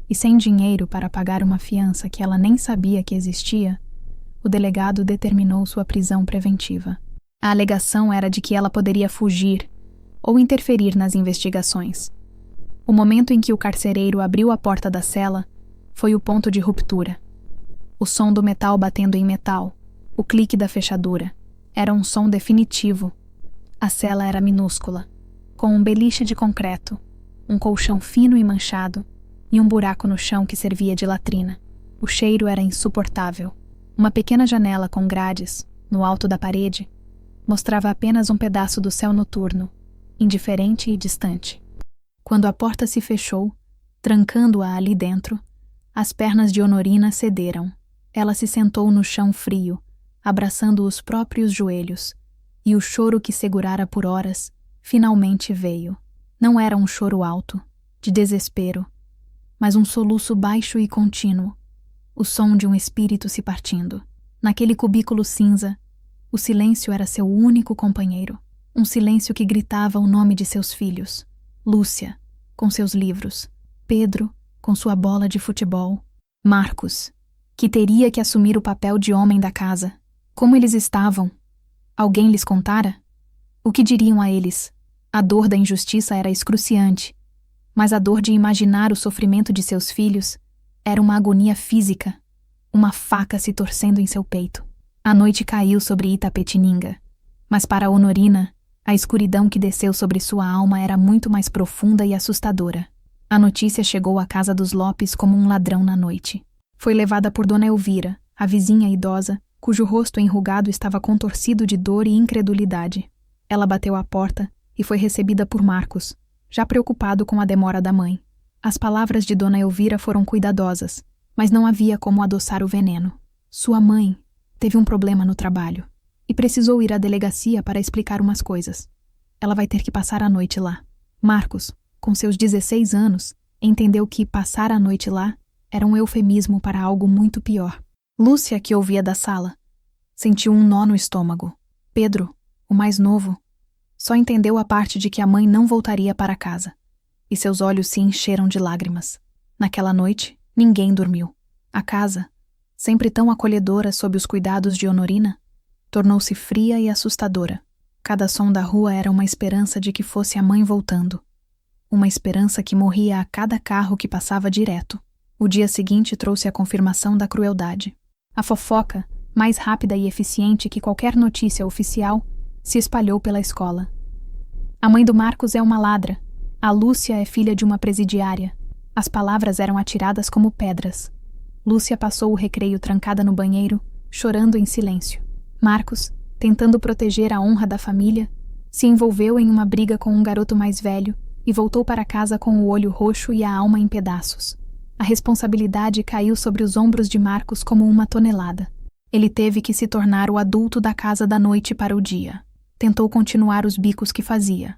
e sem dinheiro para pagar uma fiança que ela nem sabia que existia, o delegado determinou sua prisão preventiva. A alegação era de que ela poderia fugir ou interferir nas investigações. O momento em que o carcereiro abriu a porta da cela foi o ponto de ruptura. O som do metal batendo em metal, o clique da fechadura, era um som definitivo. A cela era minúscula, com um beliche de concreto, um colchão fino e manchado e um buraco no chão que servia de latrina. O cheiro era insuportável. Uma pequena janela com grades, no alto da parede, mostrava apenas um pedaço do céu noturno, indiferente e distante. Quando a porta se fechou, trancando-a ali dentro, as pernas de Honorina cederam. Ela se sentou no chão frio, abraçando os próprios joelhos, e o choro que segurara por horas finalmente veio. Não era um choro alto, de desespero, mas um soluço baixo e contínuo, o som de um espírito se partindo. Naquele cubículo cinza, o silêncio era seu único companheiro, um silêncio que gritava o nome de seus filhos. Lúcia, com seus livros, Pedro, com sua bola de futebol, Marcos, que teria que assumir o papel de homem da casa. Como eles estavam? Alguém lhes contara? O que diriam a eles? A dor da injustiça era excruciante, mas a dor de imaginar o sofrimento de seus filhos era uma agonia física, uma faca se torcendo em seu peito. A noite caiu sobre Itapetininga, mas para Honorina A escuridão que desceu sobre sua alma era muito mais profunda e assustadora. A notícia chegou à casa dos Lopes como um ladrão na noite. Foi levada por Dona Elvira, a vizinha idosa, cujo rosto enrugado estava contorcido de dor e incredulidade. Ela bateu à porta e foi recebida por Marcos, já preocupado com a demora da mãe. As palavras de Dona Elvira foram cuidadosas, mas não havia como adoçar o veneno. Sua mãe teve um problema no trabalho e precisou ir à delegacia para explicar umas coisas. Ela vai ter que passar a noite lá. Marcos, com seus 16 anos, entendeu que passar a noite lá era um eufemismo para algo muito pior. Lúcia, que ouvia da sala, sentiu um nó no estômago. Pedro, o mais novo, só entendeu a parte de que a mãe não voltaria para casa, e seus olhos se encheram de lágrimas. Naquela noite, ninguém dormiu. A casa, sempre tão acolhedora sob os cuidados de Honorina, tornou-se fria e assustadora. Cada som da rua era uma esperança de que fosse a mãe voltando. Uma esperança que morria a cada carro que passava direto. O dia seguinte trouxe a confirmação da crueldade. A fofoca, mais rápida e eficiente que qualquer notícia oficial, se espalhou pela escola. A mãe do Marcos é uma ladra. A Lúcia é filha de uma presidiária. As palavras eram atiradas como pedras. Lúcia passou o recreio trancada no banheiro, chorando em silêncio. Marcos, tentando proteger a honra da família, se envolveu em uma briga com um garoto mais velho e voltou para casa com o olho roxo e a alma em pedaços. A responsabilidade caiu sobre os ombros de Marcos como uma tonelada. Ele teve que se tornar o adulto da casa da noite para o dia. Tentou continuar os bicos que fazia,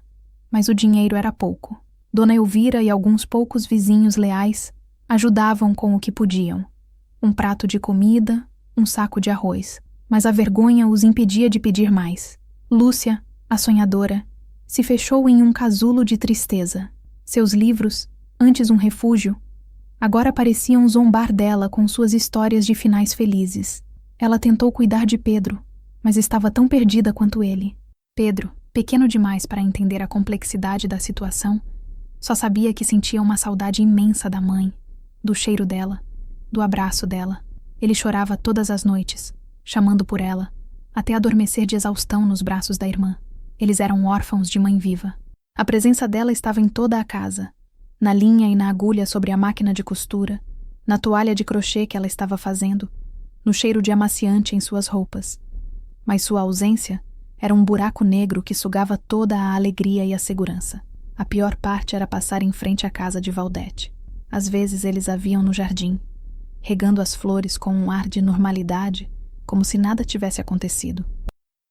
mas o dinheiro era pouco. Dona Elvira e alguns poucos vizinhos leais ajudavam com o que podiam. Um prato de comida, um saco de arroz. Mas a vergonha os impedia de pedir mais. Lúcia, a sonhadora, se fechou em um casulo de tristeza. Seus livros, antes um refúgio, agora pareciam zombar dela com suas histórias de finais felizes. Ela tentou cuidar de Pedro, mas estava tão perdida quanto ele. Pedro, pequeno demais para entender a complexidade da situação, só sabia que sentia uma saudade imensa da mãe, do cheiro dela, do abraço dela. Ele chorava todas as noites, chamando por ela, até adormecer de exaustão nos braços da irmã. Eles eram órfãos de mãe viva. A presença dela estava em toda a casa, na linha e na agulha sobre a máquina de costura, na toalha de crochê que ela estava fazendo, no cheiro de amaciante em suas roupas. Mas sua ausência era um buraco negro que sugava toda a alegria e a segurança. A pior parte era passar em frente à casa de Valdete. Às vezes eles a viam no jardim, regando as flores com um ar de normalidade, como se nada tivesse acontecido.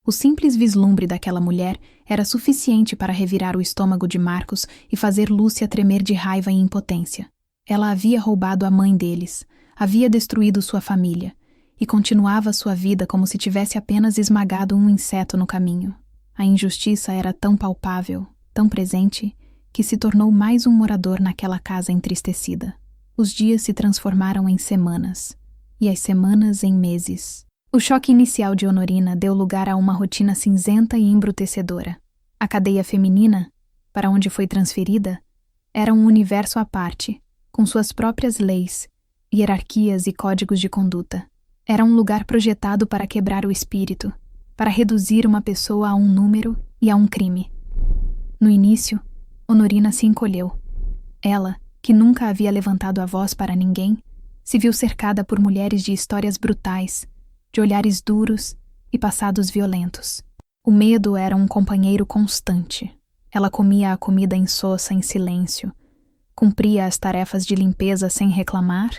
O simples vislumbre daquela mulher era suficiente para revirar o estômago de Marcos e fazer Lúcia tremer de raiva e impotência. Ela havia roubado a mãe deles, havia destruído sua família, e continuava sua vida como se tivesse apenas esmagado um inseto no caminho. A injustiça era tão palpável, tão presente, que se tornou mais um morador naquela casa entristecida. Os dias se transformaram em semanas, e as semanas em meses. O choque inicial de Honorina deu lugar a uma rotina cinzenta e embrutecedora. A cadeia feminina, para onde foi transferida, era um universo à parte, com suas próprias leis, hierarquias e códigos de conduta. Era um lugar projetado para quebrar o espírito, para reduzir uma pessoa a um número e a um crime. No início, Honorina se encolheu. Ela, que nunca havia levantado a voz para ninguém, se viu cercada por mulheres de histórias brutais, de olhares duros e passados violentos. O medo era um companheiro constante. Ela comia a comida insossa em silêncio, cumpria as tarefas de limpeza sem reclamar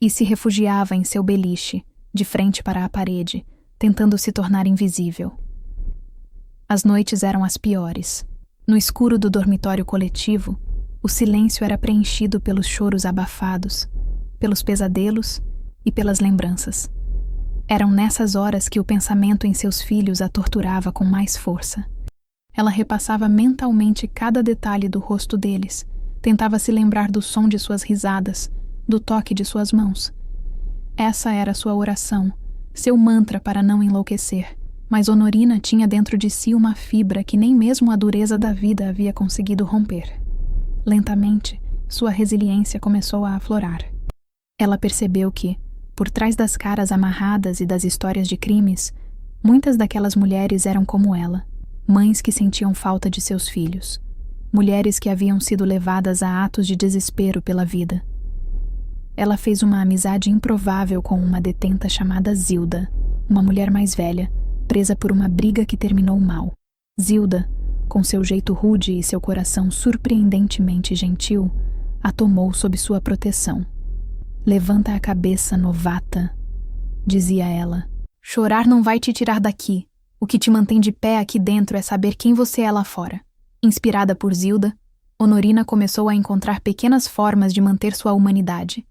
e se refugiava em seu beliche, de frente para a parede, tentando se tornar invisível. As noites eram as piores. No escuro do dormitório coletivo, o silêncio era preenchido pelos choros abafados, pelos pesadelos e pelas lembranças. Eram nessas horas que o pensamento em seus filhos a torturava com mais força. Ela repassava mentalmente cada detalhe do rosto deles, tentava se lembrar do som de suas risadas, do toque de suas mãos. Essa era sua oração, seu mantra para não enlouquecer. Mas Honorina tinha dentro de si uma fibra que nem mesmo a dureza da vida havia conseguido romper. Lentamente, sua resiliência começou a aflorar. Ela percebeu que, por trás das caras amarradas e das histórias de crimes, muitas daquelas mulheres eram como ela. Mães que sentiam falta de seus filhos. Mulheres que haviam sido levadas a atos de desespero pela vida. Ela fez uma amizade improvável com uma detenta chamada Zilda, uma mulher mais velha, presa por uma briga que terminou mal. Zilda, com seu jeito rude e seu coração surpreendentemente gentil, a tomou sob sua proteção. "Levanta a cabeça, novata", dizia ela. "Chorar não vai te tirar daqui. O que te mantém de pé aqui dentro é saber quem você é lá fora." Inspirada por Zilda, Honorina começou a encontrar pequenas formas de manter sua humanidade.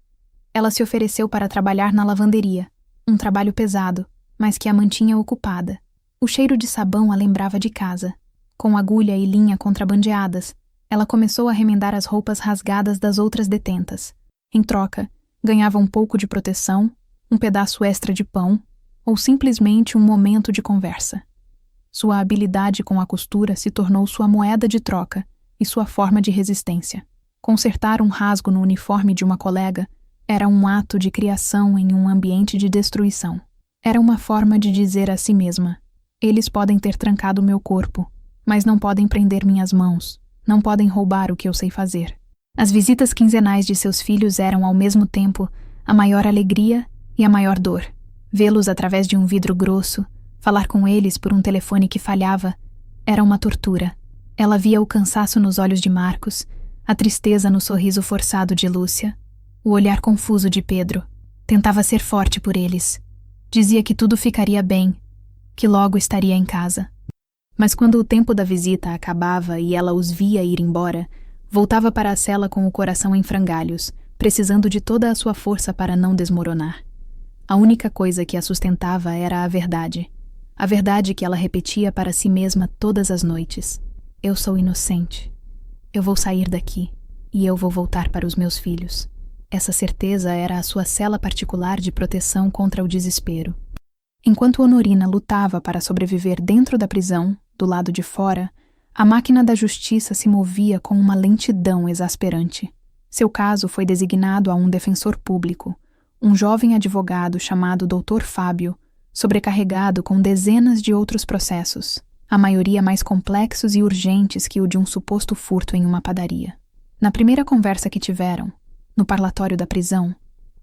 Ela se ofereceu para trabalhar na lavanderia, um trabalho pesado, mas que a mantinha ocupada. O cheiro de sabão a lembrava de casa. Com agulha e linha contrabandeadas, ela começou a remendar as roupas rasgadas das outras detentas. Em troca, ganhava um pouco de proteção, um pedaço extra de pão, ou simplesmente um momento de conversa. Sua habilidade com a costura se tornou sua moeda de troca e sua forma de resistência. Consertar um rasgo no uniforme de uma colega era um ato de criação em um ambiente de destruição. Era uma forma de dizer a si mesma: eles podem ter trancado meu corpo, mas não podem prender minhas mãos, não podem roubar o que eu sei fazer. As visitas quinzenais de seus filhos eram, ao mesmo tempo, a maior alegria e a maior dor. Vê-los através de um vidro grosso, falar com eles por um telefone que falhava, era uma tortura. Ela via o cansaço nos olhos de Marcos, a tristeza no sorriso forçado de Lúcia, o olhar confuso de Pedro. Tentava ser forte por eles. Dizia que tudo ficaria bem, que logo estaria em casa. Mas quando o tempo da visita acabava e ela os via ir embora, voltava para a cela com o coração em frangalhos, precisando de toda a sua força para não desmoronar. A única coisa que a sustentava era a verdade. A verdade que ela repetia para si mesma todas as noites. Eu sou inocente. Eu vou sair daqui e eu vou voltar para os meus filhos. Essa certeza era a sua cela particular de proteção contra o desespero. Enquanto Honorina lutava para sobreviver dentro da prisão, do lado de fora, a máquina da justiça se movia com uma lentidão exasperante. Seu caso foi designado a um defensor público, um jovem advogado chamado Dr. Fábio, sobrecarregado com dezenas de outros processos, a maioria mais complexos e urgentes que o de um suposto furto em uma padaria. Na primeira conversa que tiveram, no parlatório da prisão,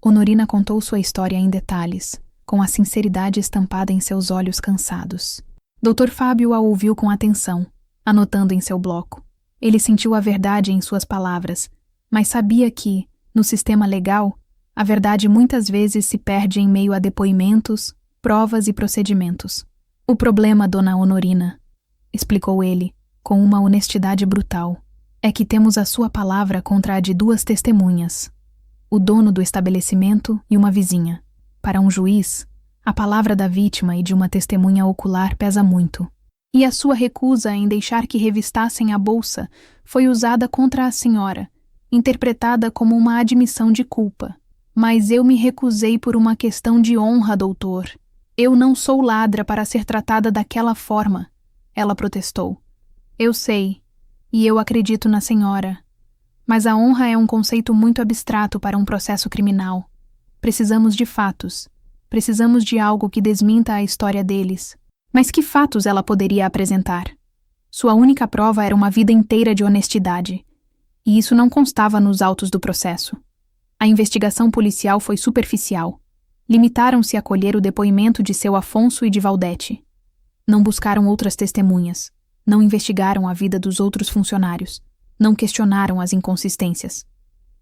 Honorina contou sua história em detalhes, com a sinceridade estampada em seus olhos cansados. Dr. Fábio a ouviu com atenção, anotando em seu bloco. Ele sentiu a verdade em suas palavras, mas sabia que, no sistema legal, a verdade muitas vezes se perde em meio a depoimentos, provas e procedimentos. "O problema, dona Honorina", explicou ele, com uma honestidade brutal, "é que temos a sua palavra contra a de 2 testemunhas, o dono do estabelecimento e uma vizinha. Para um juiz, a palavra da vítima e de uma testemunha ocular pesa muito. E a sua recusa em deixar que revistassem a bolsa foi usada contra a senhora, interpretada como uma admissão de culpa. Mas eu me recusei por uma questão de honra, doutor. Eu não sou ladra para ser tratada daquela forma", ela protestou. "Eu sei, e eu acredito na senhora. Mas a honra é um conceito muito abstrato para um processo criminal. Precisamos de fatos. Precisamos de algo que desminta a história deles." Mas que fatos ela poderia apresentar? Sua única prova era uma vida inteira de honestidade. E isso não constava nos autos do processo. A investigação policial foi superficial. Limitaram-se a colher o depoimento de seu Afonso e de Valdete. Não buscaram outras testemunhas. Não investigaram a vida dos outros funcionários. Não questionaram as inconsistências.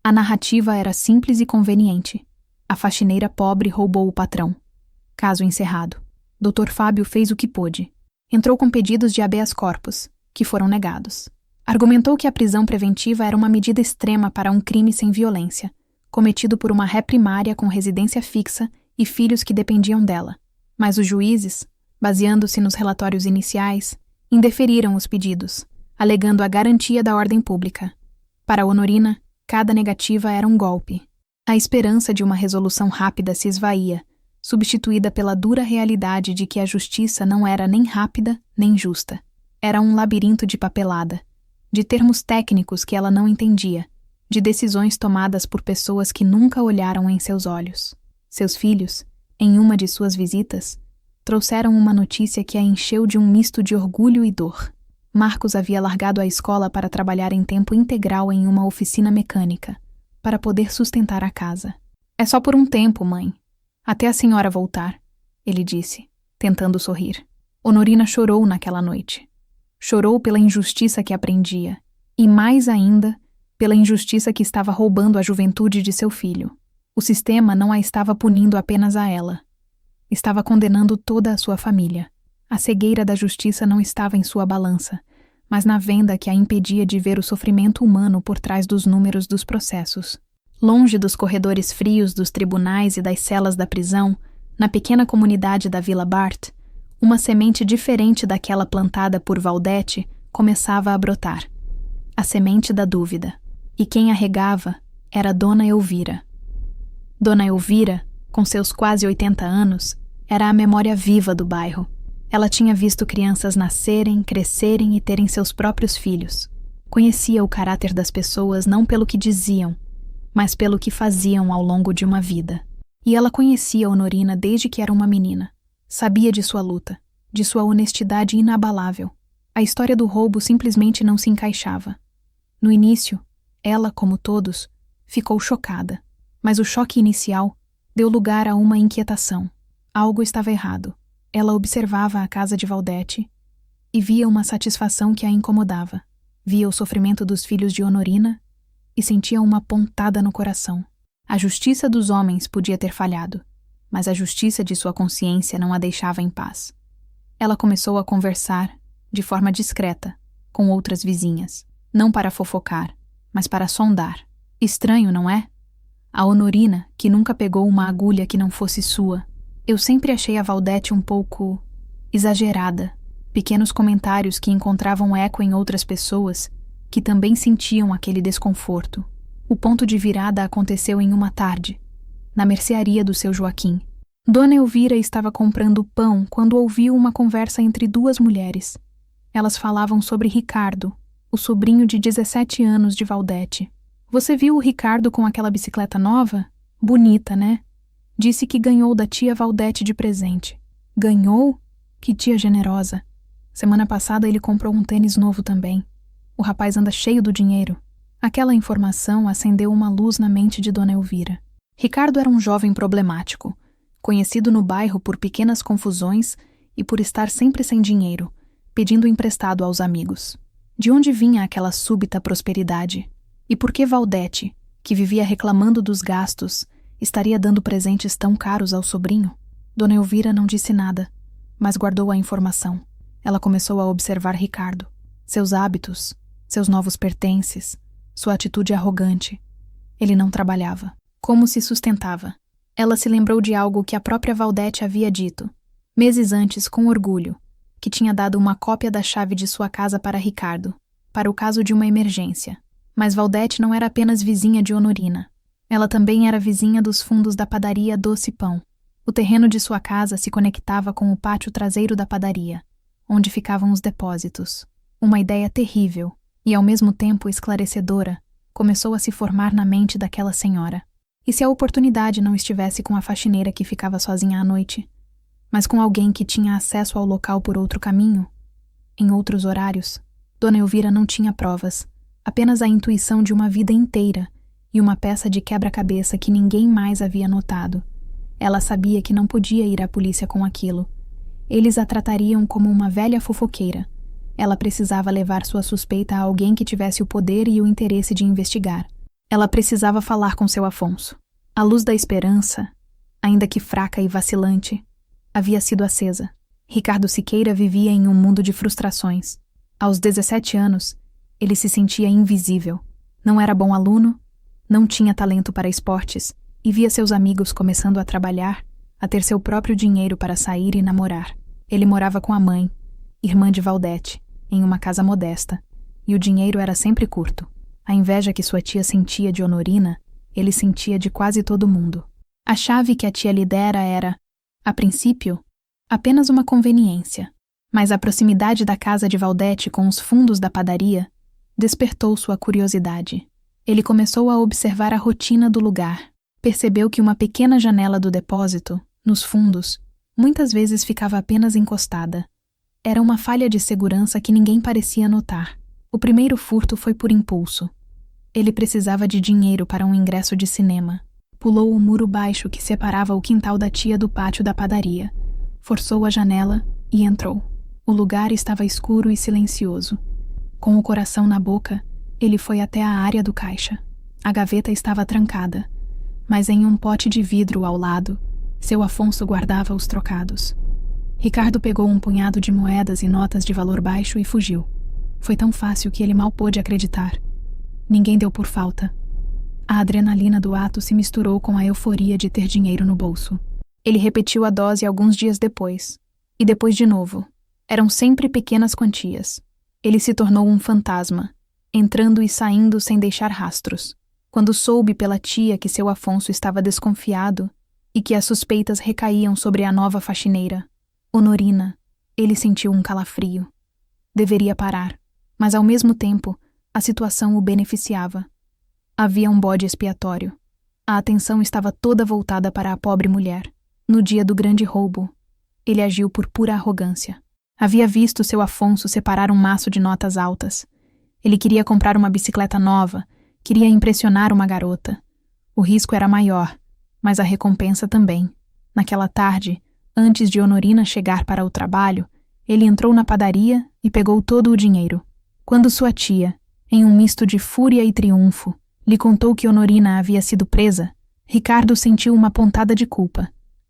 A narrativa era simples e conveniente. A faxineira pobre roubou o patrão. Caso encerrado. Dr. Fábio fez o que pôde. Entrou com pedidos de habeas corpus, que foram negados. Argumentou que a prisão preventiva era uma medida extrema para um crime sem violência, cometido por uma ré primária com residência fixa e filhos que dependiam dela. Mas os juízes, baseando-se nos relatórios iniciais, indeferiram os pedidos, alegando a garantia da ordem pública. Para Honorina, cada negativa era um golpe. A esperança de uma resolução rápida se esvaía, substituída pela dura realidade de que a justiça não era nem rápida nem justa. Era um labirinto de papelada, de termos técnicos que ela não entendia, de decisões tomadas por pessoas que nunca olharam em seus olhos. Seus filhos, em uma de suas visitas, trouxeram uma notícia que a encheu de um misto de orgulho e dor. Marcos havia largado a escola para trabalhar em tempo integral em uma oficina mecânica, para poder sustentar a casa. É só por um tempo, mãe. Até a senhora voltar, ele disse, tentando sorrir. Honorina chorou naquela noite. Chorou pela injustiça que aprendia, e mais ainda, pela injustiça que estava roubando a juventude de seu filho. O sistema não a estava punindo apenas a ela. Estava condenando toda a sua família. A cegueira da justiça não estava em sua balança, mas na venda que a impedia de ver o sofrimento humano por trás dos números dos processos. Longe dos corredores frios dos tribunais e das celas da prisão, na pequena comunidade da Vila Bart, uma semente diferente daquela plantada por Valdete começava a brotar. A semente da dúvida. E quem a regava era Dona Elvira. Dona Elvira, com seus quase 80 anos, era a memória viva do bairro. Ela tinha visto crianças nascerem, crescerem e terem seus próprios filhos. Conhecia o caráter das pessoas não pelo que diziam, mas pelo que faziam ao longo de uma vida. E ela conhecia Honorina desde que era uma menina. Sabia de sua luta, de sua honestidade inabalável. A história do roubo simplesmente não se encaixava. No início, ela, como todos, ficou chocada. Mas o choque inicial deu lugar a uma inquietação. Algo estava errado. Ela observava a casa de Valdete e via uma satisfação que a incomodava. Via o sofrimento dos filhos de Honorina e sentia uma pontada no coração. A justiça dos homens podia ter falhado, mas a justiça de sua consciência não a deixava em paz. Ela começou a conversar, de forma discreta, com outras vizinhas, não para fofocar, mas para sondar. Estranho, não é? A Honorina, que nunca pegou uma agulha que não fosse sua. Eu sempre achei a Valdete um pouco exagerada. Pequenos comentários que encontravam eco em outras pessoas que também sentiam aquele desconforto. O ponto de virada aconteceu em uma tarde, na mercearia do seu Joaquim. Dona Elvira estava comprando pão quando ouviu uma conversa entre duas mulheres. Elas falavam sobre Ricardo, o sobrinho de 17 anos de Valdete. Você viu o Ricardo com aquela bicicleta nova? Bonita, né? Disse que ganhou da tia Valdete de presente. Ganhou? Que tia generosa. Semana passada ele comprou um tênis novo também. O rapaz anda cheio do dinheiro. Aquela informação acendeu uma luz na mente de Dona Elvira. Ricardo era um jovem problemático, conhecido no bairro por pequenas confusões e por estar sempre sem dinheiro, pedindo emprestado aos amigos. De onde vinha aquela súbita prosperidade? E por que Valdete, que vivia reclamando dos gastos, estaria dando presentes tão caros ao sobrinho? Dona Elvira não disse nada, mas guardou a informação. Ela começou a observar Ricardo, seus hábitos, seus novos pertences, sua atitude arrogante. Ele não trabalhava. Como se sustentava? Ela se lembrou de algo que a própria Valdete havia dito, meses antes, com orgulho, que tinha dado uma cópia da chave de sua casa para Ricardo, para o caso de uma emergência. Mas Valdete não era apenas vizinha de Honorina. Ela também era vizinha dos fundos da padaria Doce Pão. O terreno de sua casa se conectava com o pátio traseiro da padaria, onde ficavam os depósitos. Uma ideia terrível, e ao mesmo tempo esclarecedora, começou a se formar na mente daquela senhora. E se a oportunidade não estivesse com a faxineira que ficava sozinha à noite, mas com alguém que tinha acesso ao local por outro caminho, em outros horários? Dona Elvira não tinha provas, apenas a intuição de uma vida inteira e uma peça de quebra-cabeça que ninguém mais havia notado. Ela sabia que não podia ir à polícia com aquilo. Eles a tratariam como uma velha fofoqueira. Ela precisava levar sua suspeita a alguém que tivesse o poder e o interesse de investigar. Ela precisava falar com seu Afonso. A luz da esperança, ainda que fraca e vacilante, havia sido acesa. Ricardo Siqueira vivia em um mundo de frustrações. Aos 17 anos, ele se sentia invisível. Não era bom aluno, não tinha talento para esportes e via seus amigos começando a trabalhar, a ter seu próprio dinheiro para sair e namorar. Ele morava com a mãe, irmã de Valdete, em uma casa modesta, e o dinheiro era sempre curto. A inveja que sua tia sentia de Honorina, ele sentia de quase todo mundo. A chave que a tia lhe dera era, a princípio, apenas uma conveniência, mas a proximidade da casa de Valdete com os fundos da padaria despertou sua curiosidade. Ele começou a observar a rotina do lugar. Percebeu que uma pequena janela do depósito, nos fundos, Muitas vezes ficava apenas encostada. Era uma falha de segurança que ninguém parecia notar. O primeiro furto foi por impulso. Ele precisava de dinheiro para um ingresso de cinema. Pulou o muro baixo que separava o quintal da tia do pátio da padaria. Forçou a janela e entrou. O lugar estava escuro e silencioso. Com o coração na boca, ele foi até a área do caixa. A gaveta estava trancada, mas em um pote de vidro ao lado, seu Afonso guardava os trocados. Ricardo pegou um punhado de moedas e notas de valor baixo e fugiu. Foi tão fácil que ele mal pôde acreditar. Ninguém deu por falta. A adrenalina do ato se misturou com a euforia de ter dinheiro no bolso. Ele repetiu a dose alguns dias depois. E depois de novo. Eram sempre pequenas quantias. Ele se tornou um fantasma, entrando e saindo sem deixar rastros. Quando soube pela tia que seu Afonso estava desconfiado e que as suspeitas recaíam sobre a nova faxineira, Honorina, ele sentiu um calafrio. Deveria parar, mas ao mesmo tempo, a situação o beneficiava. Havia um bode expiatório. A atenção estava toda voltada para a pobre mulher. No dia do grande roubo, ele agiu por pura arrogância. Havia visto seu Afonso separar um maço de notas altas. Ele queria comprar uma bicicleta nova, queria impressionar uma garota. O risco era maior, mas a recompensa também. Naquela tarde, antes de Honorina chegar para o trabalho, ele entrou na padaria e pegou todo o dinheiro. Quando sua tia, em um misto de fúria e triunfo, lhe contou que Honorina havia sido presa, Ricardo sentiu uma pontada de culpa,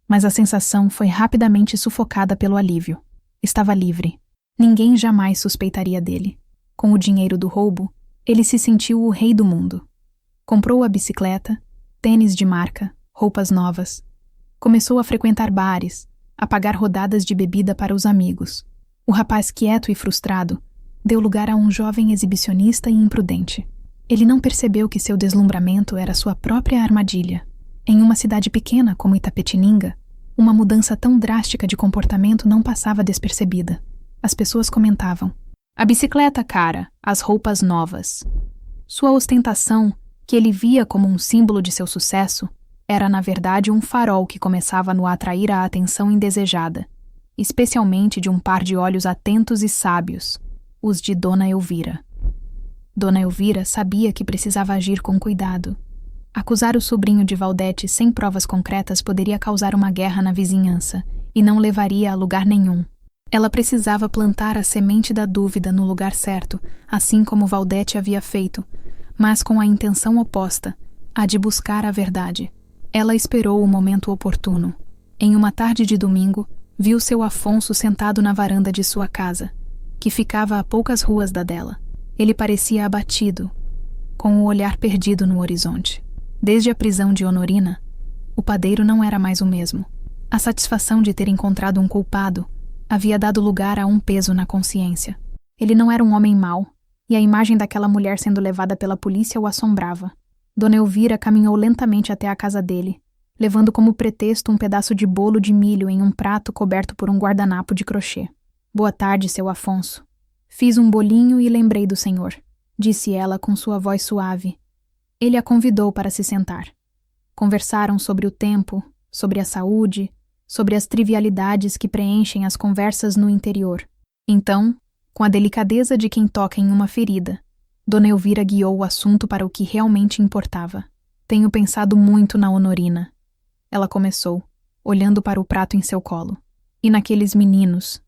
mas a sensação foi rapidamente sufocada pelo alívio. Estava livre. Ninguém jamais suspeitaria dele. Com o dinheiro do roubo, ele se sentiu o rei do mundo. Comprou a bicicleta, tênis de marca, roupas novas. Começou a frequentar bares, a pagar rodadas de bebida para os amigos. O rapaz quieto e frustrado deu lugar a um jovem exibicionista e imprudente. Ele não percebeu que seu deslumbramento era sua própria armadilha. Em uma cidade pequena como Itapetininga, uma mudança tão drástica de comportamento não passava despercebida. As pessoas comentavam: a bicicleta cara, as roupas novas. Sua ostentação, que ele via como um símbolo de seu sucesso, era na verdade um farol que começava a atrair a atenção indesejada, especialmente de um par de olhos atentos e sábios, os de Dona Elvira. Dona Elvira sabia que precisava agir com cuidado. Acusar o sobrinho de Valdete sem provas concretas poderia causar uma guerra na vizinhança e não levaria a lugar nenhum. Ela precisava plantar a semente da dúvida no lugar certo, assim como Valdete havia feito, mas com a intenção oposta, a de buscar a verdade. Ela esperou o momento oportuno. Em uma tarde de domingo, viu seu Afonso sentado na varanda de sua casa, que ficava a poucas ruas da dela. Ele parecia abatido, com o olhar perdido no horizonte. Desde a prisão de Honorina, o padeiro não era mais o mesmo. A satisfação de ter encontrado um culpado havia dado lugar a um peso na consciência. Ele não era um homem mau, e a imagem daquela mulher sendo levada pela polícia o assombrava. Dona Elvira caminhou lentamente até a casa dele, levando como pretexto um pedaço de bolo de milho em um prato coberto por um guardanapo de crochê. Boa tarde, seu Afonso. Fiz um bolinho e lembrei do senhor, disse ela com sua voz suave. Ele a convidou para se sentar. Conversaram sobre o tempo, sobre a saúde, sobre as trivialidades que preenchem as conversas no interior. Então, com a delicadeza de quem toca em uma ferida, Dona Elvira guiou o assunto para o que realmente importava. Tenho pensado muito na Honorina. Ela começou, olhando para o prato em seu colo. E naqueles meninos.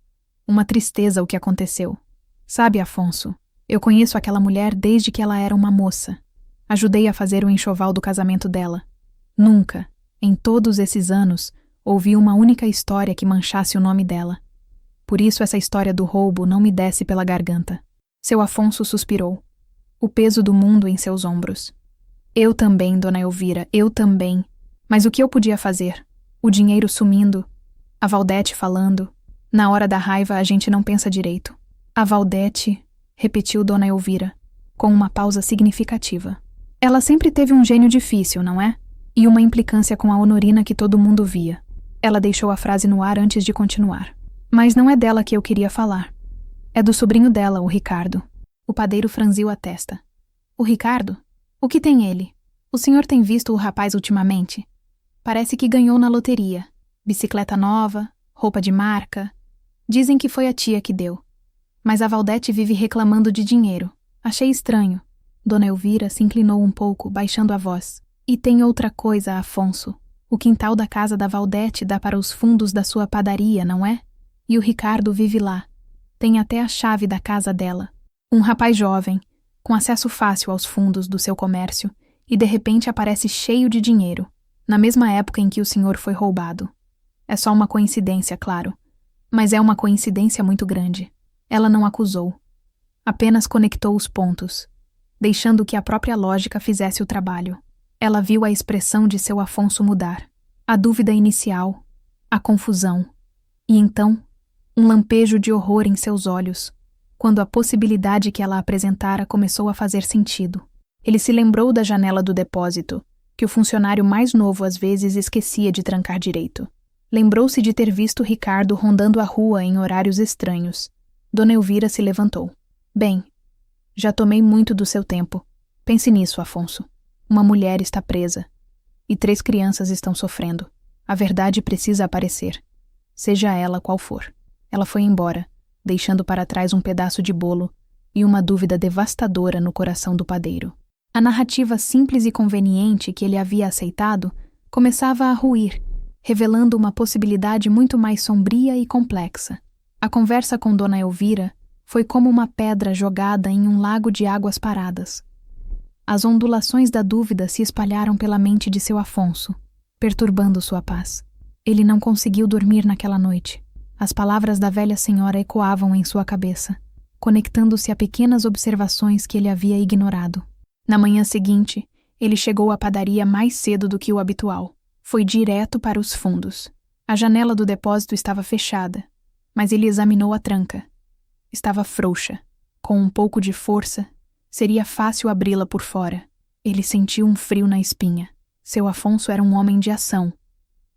Uma tristeza o que aconteceu. Sabe, Afonso, eu conheço aquela mulher desde que ela era uma moça. Ajudei a fazer o enxoval do casamento dela. Nunca, em todos esses anos, ouvi uma única história que manchasse o nome dela. Por isso essa história do roubo não me desce pela garganta. Seu Afonso suspirou. O peso do mundo em seus ombros. Eu também, Dona Elvira, eu também. Mas o que eu podia fazer? O dinheiro sumindo. A Valdete falando. Na hora da raiva a gente não pensa direito. A Valdete, repetiu Dona Elvira, com uma pausa significativa. Ela sempre teve um gênio difícil, não é? E uma implicância com a Honorina que todo mundo via. Ela deixou a frase no ar antes de continuar. Mas não é dela que eu queria falar. É do sobrinho dela, o Ricardo. O padeiro franziu a testa. O Ricardo? O que tem ele? O senhor tem visto o rapaz ultimamente? Parece que ganhou na loteria. Bicicleta nova, roupa de marca. Dizem que foi a tia que deu. Mas a Valdete vive reclamando de dinheiro. Achei estranho. Dona Elvira se inclinou um pouco, baixando a voz. E tem outra coisa, Afonso. O quintal da casa da Valdete dá para os fundos da sua padaria, não é? E o Ricardo vive lá. Tem até a chave da casa dela. Um rapaz jovem, com acesso fácil aos fundos do seu comércio, e de repente aparece cheio de dinheiro, na mesma época em que o senhor foi roubado. É só uma coincidência, claro. Mas é uma coincidência muito grande. Ela não acusou. Apenas conectou os pontos, deixando que a própria lógica fizesse o trabalho. Ela viu a expressão de seu Afonso mudar, a dúvida inicial, a confusão, e então, um lampejo de horror em seus olhos, quando a possibilidade que ela apresentara começou a fazer sentido. Ele se lembrou da janela do depósito, que o funcionário mais novo às vezes esquecia de trancar direito. Lembrou-se de ter visto Ricardo rondando a rua em horários estranhos. Dona Elvira se levantou. Bem, já tomei muito do seu tempo. Pense nisso, Afonso. Uma mulher está presa. E 3 crianças estão sofrendo. A verdade precisa aparecer. Seja ela qual for. Ela foi embora, deixando para trás um pedaço de bolo e uma dúvida devastadora no coração do padeiro. A narrativa simples e conveniente que ele havia aceitado começava a ruir, revelando uma possibilidade muito mais sombria e complexa. A conversa com Dona Elvira foi como uma pedra jogada em um lago de águas paradas. As ondulações da dúvida se espalharam pela mente de seu Afonso, perturbando sua paz. Ele não conseguiu dormir naquela noite. As palavras da velha senhora ecoavam em sua cabeça, conectando-se a pequenas observações que ele havia ignorado. Na manhã seguinte, ele chegou à padaria mais cedo do que o habitual. Foi direto para os fundos. A janela do depósito estava fechada, mas ele examinou a tranca. Estava frouxa. Com um pouco de força, seria fácil abri-la por fora. Ele sentiu um frio na espinha. Seu Afonso era um homem de ação,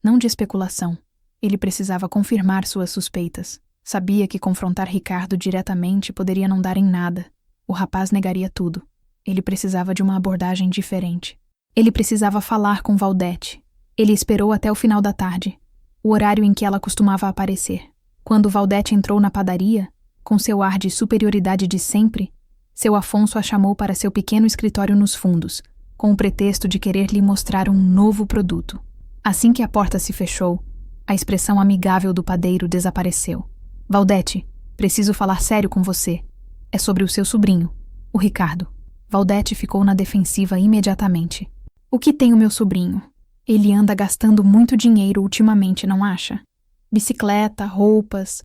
não de especulação. Ele precisava confirmar suas suspeitas. Sabia que confrontar Ricardo diretamente poderia não dar em nada. O rapaz negaria tudo. Ele precisava de uma abordagem diferente. Ele precisava falar com Valdete. Ele esperou até o final da tarde, o horário em que ela costumava aparecer. Quando Valdete entrou na padaria, com seu ar de superioridade de sempre, seu Afonso a chamou para seu pequeno escritório nos fundos, com o pretexto de querer lhe mostrar um novo produto. Assim que a porta se fechou, a expressão amigável do padeiro desapareceu. Valdete, preciso falar sério com você. É sobre o seu sobrinho, o Ricardo. Valdete ficou na defensiva imediatamente. O que tem o meu sobrinho? Ele anda gastando muito dinheiro ultimamente, não acha? Bicicleta, roupas.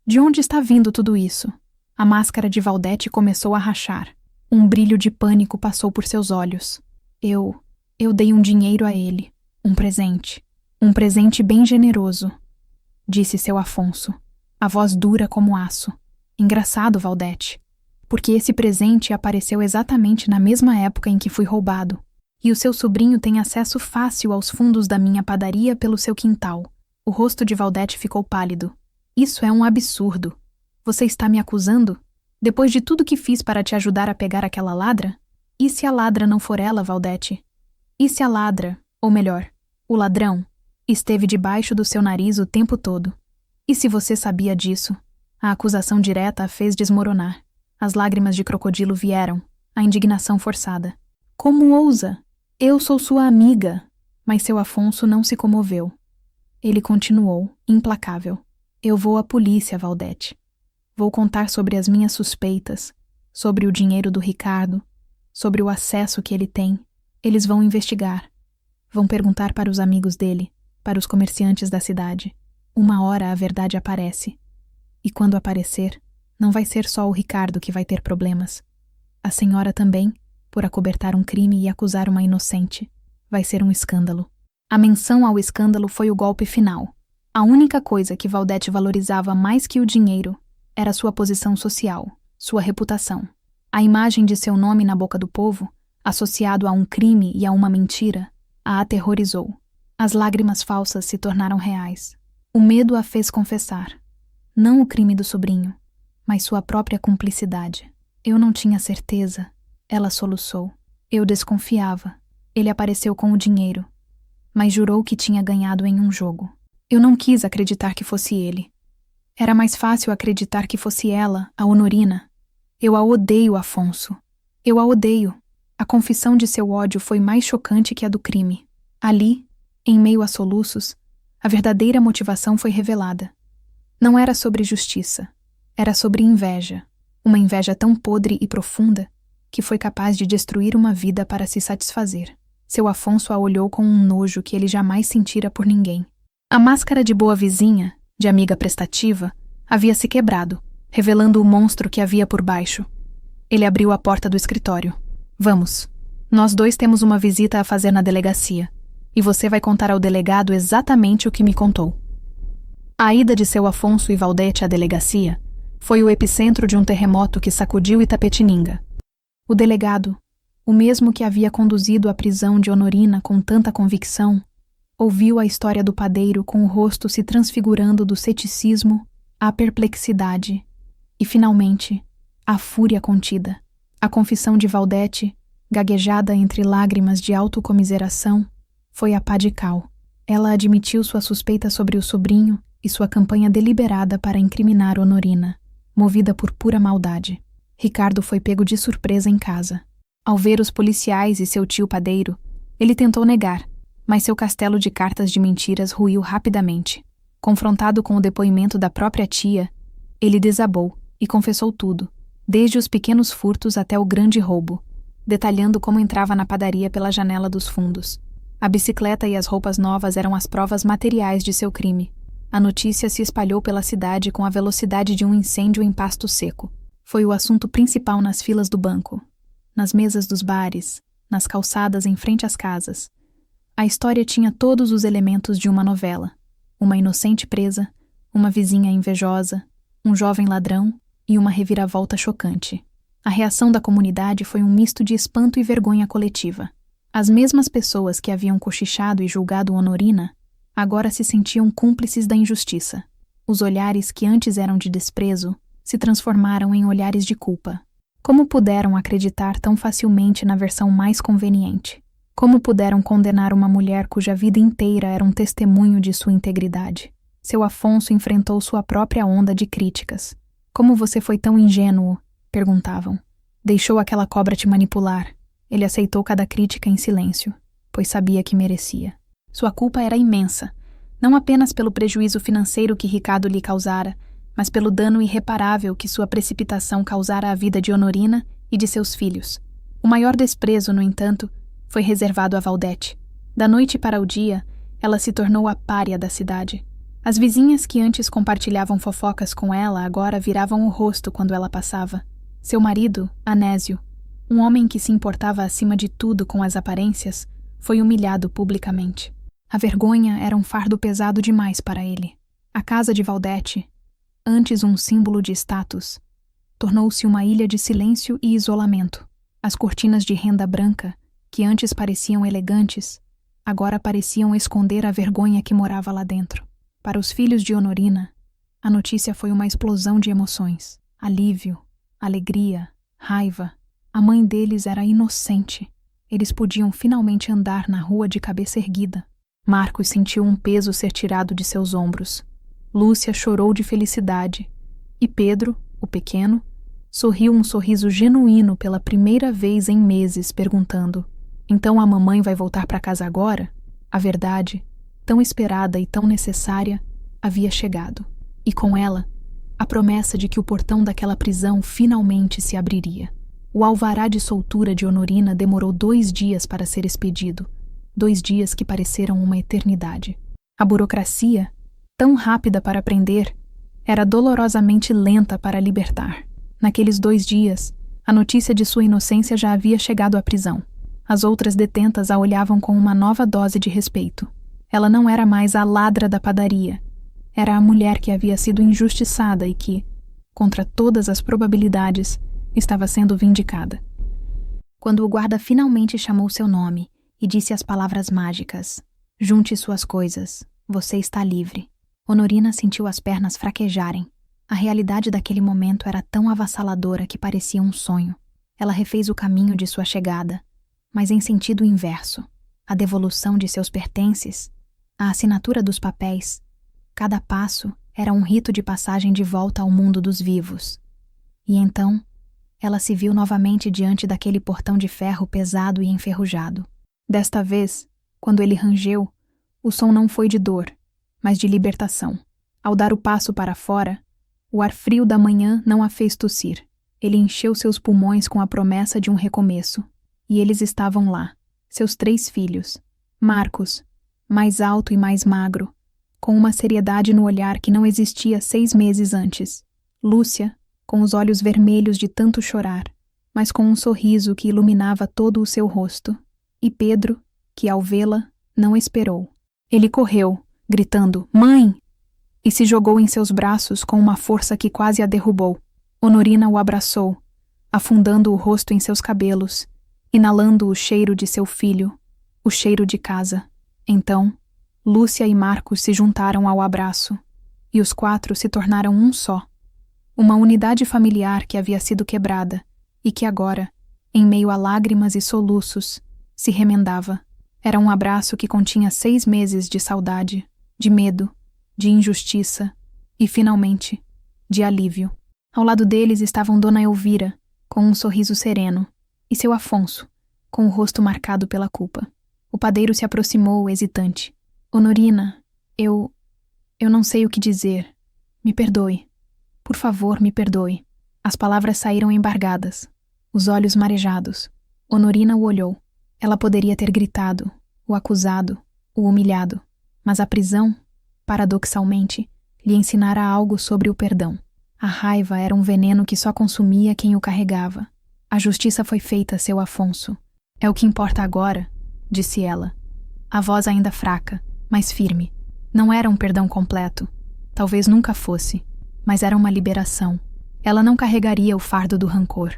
De onde está vindo tudo isso? A máscara de Valdete começou a rachar. Um brilho de pânico passou por seus olhos. Eu dei um dinheiro a ele. Um presente bem generoso, disse seu Afonso, a voz dura como aço. Engraçado, Valdete, porque esse presente apareceu exatamente na mesma época em que fui roubado, e o seu sobrinho tem acesso fácil aos fundos da minha padaria pelo seu quintal. O rosto de Valdete ficou pálido. Isso é um absurdo. Você está me acusando? Depois de tudo que fiz para te ajudar a pegar aquela ladra? E se a ladra não for ela, Valdete? E se a ladra, ou melhor, o ladrão, esteve debaixo do seu nariz o tempo todo? E se você sabia disso? A acusação direta a fez desmoronar. As lágrimas de crocodilo vieram, a indignação forçada. Como ousa? Eu sou sua amiga. Mas seu Afonso não se comoveu. Ele continuou, implacável. Eu vou à polícia, Valdete. Vou contar sobre as minhas suspeitas, sobre o dinheiro do Ricardo, sobre o acesso que ele tem. Eles vão investigar. Vão perguntar para os amigos dele, para os comerciantes da cidade. Uma hora a verdade aparece. E quando aparecer, não vai ser só o Ricardo que vai ter problemas. A senhora também, por acobertar um crime e acusar uma inocente. Vai ser um escândalo. A menção ao escândalo foi o golpe final. A única coisa que Valdete valorizava mais que o dinheiro era sua posição social, sua reputação. A imagem de seu nome na boca do povo, associado a um crime e a uma mentira, a aterrorizou. As lágrimas falsas se tornaram reais. O medo a fez confessar. Não o crime do sobrinho, mas sua própria cumplicidade. Eu não tinha certeza. Ela soluçou. Eu desconfiava. Ele apareceu com o dinheiro, mas jurou que tinha ganhado em um jogo. Eu não quis acreditar que fosse ele. Era mais fácil acreditar que fosse ela, a Honorina. Eu a odeio, Afonso. Eu a odeio. A confissão de seu ódio foi mais chocante que a do crime. Ali, em meio a soluços, a verdadeira motivação foi revelada. Não era sobre justiça. Era sobre inveja. Uma inveja tão podre e profunda que foi capaz de destruir uma vida para se satisfazer. Seu Afonso a olhou com um nojo que ele jamais sentira por ninguém. A máscara de boa vizinha, de amiga prestativa, havia se quebrado, revelando o monstro que havia por baixo. Ele abriu a porta do escritório. Vamos. Nós dois temos uma visita a fazer na delegacia, e você vai contar ao delegado exatamente o que me contou. A ida de seu Afonso e Valdete à delegacia foi o epicentro de um terremoto que sacudiu Itapetininga. O delegado, o mesmo que havia conduzido à prisão de Honorina com tanta convicção, ouviu a história do padeiro com o rosto se transfigurando do ceticismo à perplexidade e, finalmente, à fúria contida. A confissão de Valdete, gaguejada entre lágrimas de autocomiseração, foi a pá de cal. Ela admitiu sua suspeita sobre o sobrinho e sua campanha deliberada para incriminar Honorina, movida por pura maldade. Ricardo foi pego de surpresa em casa. Ao ver os policiais e seu tio padeiro, ele tentou negar, mas seu castelo de cartas de mentiras ruiu rapidamente. Confrontado com o depoimento da própria tia, ele desabou e confessou tudo, desde os pequenos furtos até o grande roubo, detalhando como entrava na padaria pela janela dos fundos. A bicicleta e as roupas novas eram as provas materiais de seu crime. A notícia se espalhou pela cidade com a velocidade de um incêndio em pasto seco. Foi o assunto principal nas filas do banco, nas mesas dos bares, nas calçadas em frente às casas. A história tinha todos os elementos de uma novela. Uma inocente presa, uma vizinha invejosa, um jovem ladrão e uma reviravolta chocante. A reação da comunidade foi um misto de espanto e vergonha coletiva. As mesmas pessoas que haviam cochichado e julgado Honorina agora se sentiam cúmplices da injustiça. Os olhares que antes eram de desprezo se transformaram em olhares de culpa. Como puderam acreditar tão facilmente na versão mais conveniente? Como puderam condenar uma mulher cuja vida inteira era um testemunho de sua integridade? Seu Afonso enfrentou sua própria onda de críticas. Como você foi tão ingênuo? Perguntavam. Deixou aquela cobra te manipular. Ele aceitou cada crítica em silêncio, pois sabia que merecia. Sua culpa era imensa, não apenas pelo prejuízo financeiro que Ricardo lhe causara, mas pelo dano irreparável que sua precipitação causara à vida de Honorina e de seus filhos. O maior desprezo, no entanto, foi reservado a Valdete. Da noite para o dia, ela se tornou a pária da cidade. As vizinhas que antes compartilhavam fofocas com ela agora viravam o rosto quando ela passava. Seu marido, Anésio, um homem que se importava acima de tudo com as aparências, foi humilhado publicamente. A vergonha era um fardo pesado demais para ele. A casa de Valdete, antes um símbolo de status, tornou-se uma ilha de silêncio e isolamento. As cortinas de renda branca, que antes pareciam elegantes, agora pareciam esconder a vergonha que morava lá dentro. Para os filhos de Honorina, a notícia foi uma explosão de emoções. Alívio, alegria, raiva. A mãe deles era inocente. Eles podiam finalmente andar na rua de cabeça erguida. Marcos sentiu um peso ser tirado de seus ombros. Lúcia chorou de felicidade. E Pedro, o pequeno, sorriu um sorriso genuíno pela primeira vez em meses, perguntando: então a mamãe vai voltar para casa agora? A verdade, tão esperada e tão necessária, havia chegado. E com ela, a promessa de que o portão daquela prisão finalmente se abriria. O alvará de soltura de Honorina demorou 2 dias para ser expedido. 2 dias que pareceram uma eternidade. A burocracia, tão rápida para prender, era dolorosamente lenta para libertar. Naqueles 2 dias, a notícia de sua inocência já havia chegado à prisão. As outras detentas a olhavam com uma nova dose de respeito. Ela não era mais a ladra da padaria. Era a mulher que havia sido injustiçada e que, contra todas as probabilidades, estava sendo vindicada. Quando o guarda finalmente chamou seu nome e disse as palavras mágicas: junte suas coisas, você está livre, Honorina sentiu as pernas fraquejarem. A realidade daquele momento era tão avassaladora que parecia um sonho. Ela refez o caminho de sua chegada, mas em sentido inverso. A devolução de seus pertences, a assinatura dos papéis, Cada passo era um rito de passagem de volta ao mundo dos vivos. E então, ela se viu novamente diante daquele portão de ferro pesado e enferrujado. Desta vez, quando ele rangeu, o som não foi de dor, mas de libertação. Ao dar o passo para fora, o ar frio da manhã não a fez tossir. Ele encheu seus pulmões com a promessa de um recomeço. E eles estavam lá, seus 3 filhos. Marcos, mais alto e mais magro, com uma seriedade no olhar que não existia 6 meses antes. Lúcia, com os olhos vermelhos de tanto chorar, mas com um sorriso que iluminava todo o seu rosto. E Pedro, que ao vê-la, não esperou. Ele correu, gritando, "Mãe!" e se jogou em seus braços com uma força que quase a derrubou. Honorina o abraçou, afundando o rosto em seus cabelos, inalando o cheiro de seu filho, o cheiro de casa. Então, Lúcia e Marcos se juntaram ao abraço, e os 4 se tornaram um só. Uma unidade familiar que havia sido quebrada e que agora, em meio a lágrimas e soluços, se remendava. Era um abraço que continha 6 meses de saudade, de medo, de injustiça e, finalmente, de alívio. Ao lado deles estavam Dona Elvira, com um sorriso sereno, e seu Afonso, com o rosto marcado pela culpa. O padeiro se aproximou, hesitante. "Honorina, eu não sei o que dizer. Me perdoe. Por favor, me perdoe." As palavras saíram embargadas, os olhos marejados. Honorina o olhou. Ela poderia ter gritado, o acusado, o humilhado, mas a prisão, paradoxalmente, lhe ensinara algo sobre o perdão. A raiva era um veneno que só consumia quem o carregava. "A justiça foi feita, seu Afonso. É o que importa agora", disse ela. A voz ainda fraca, mas firme. Não era um perdão completo. Talvez nunca fosse, mas era uma liberação. Ela não carregaria o fardo do rancor.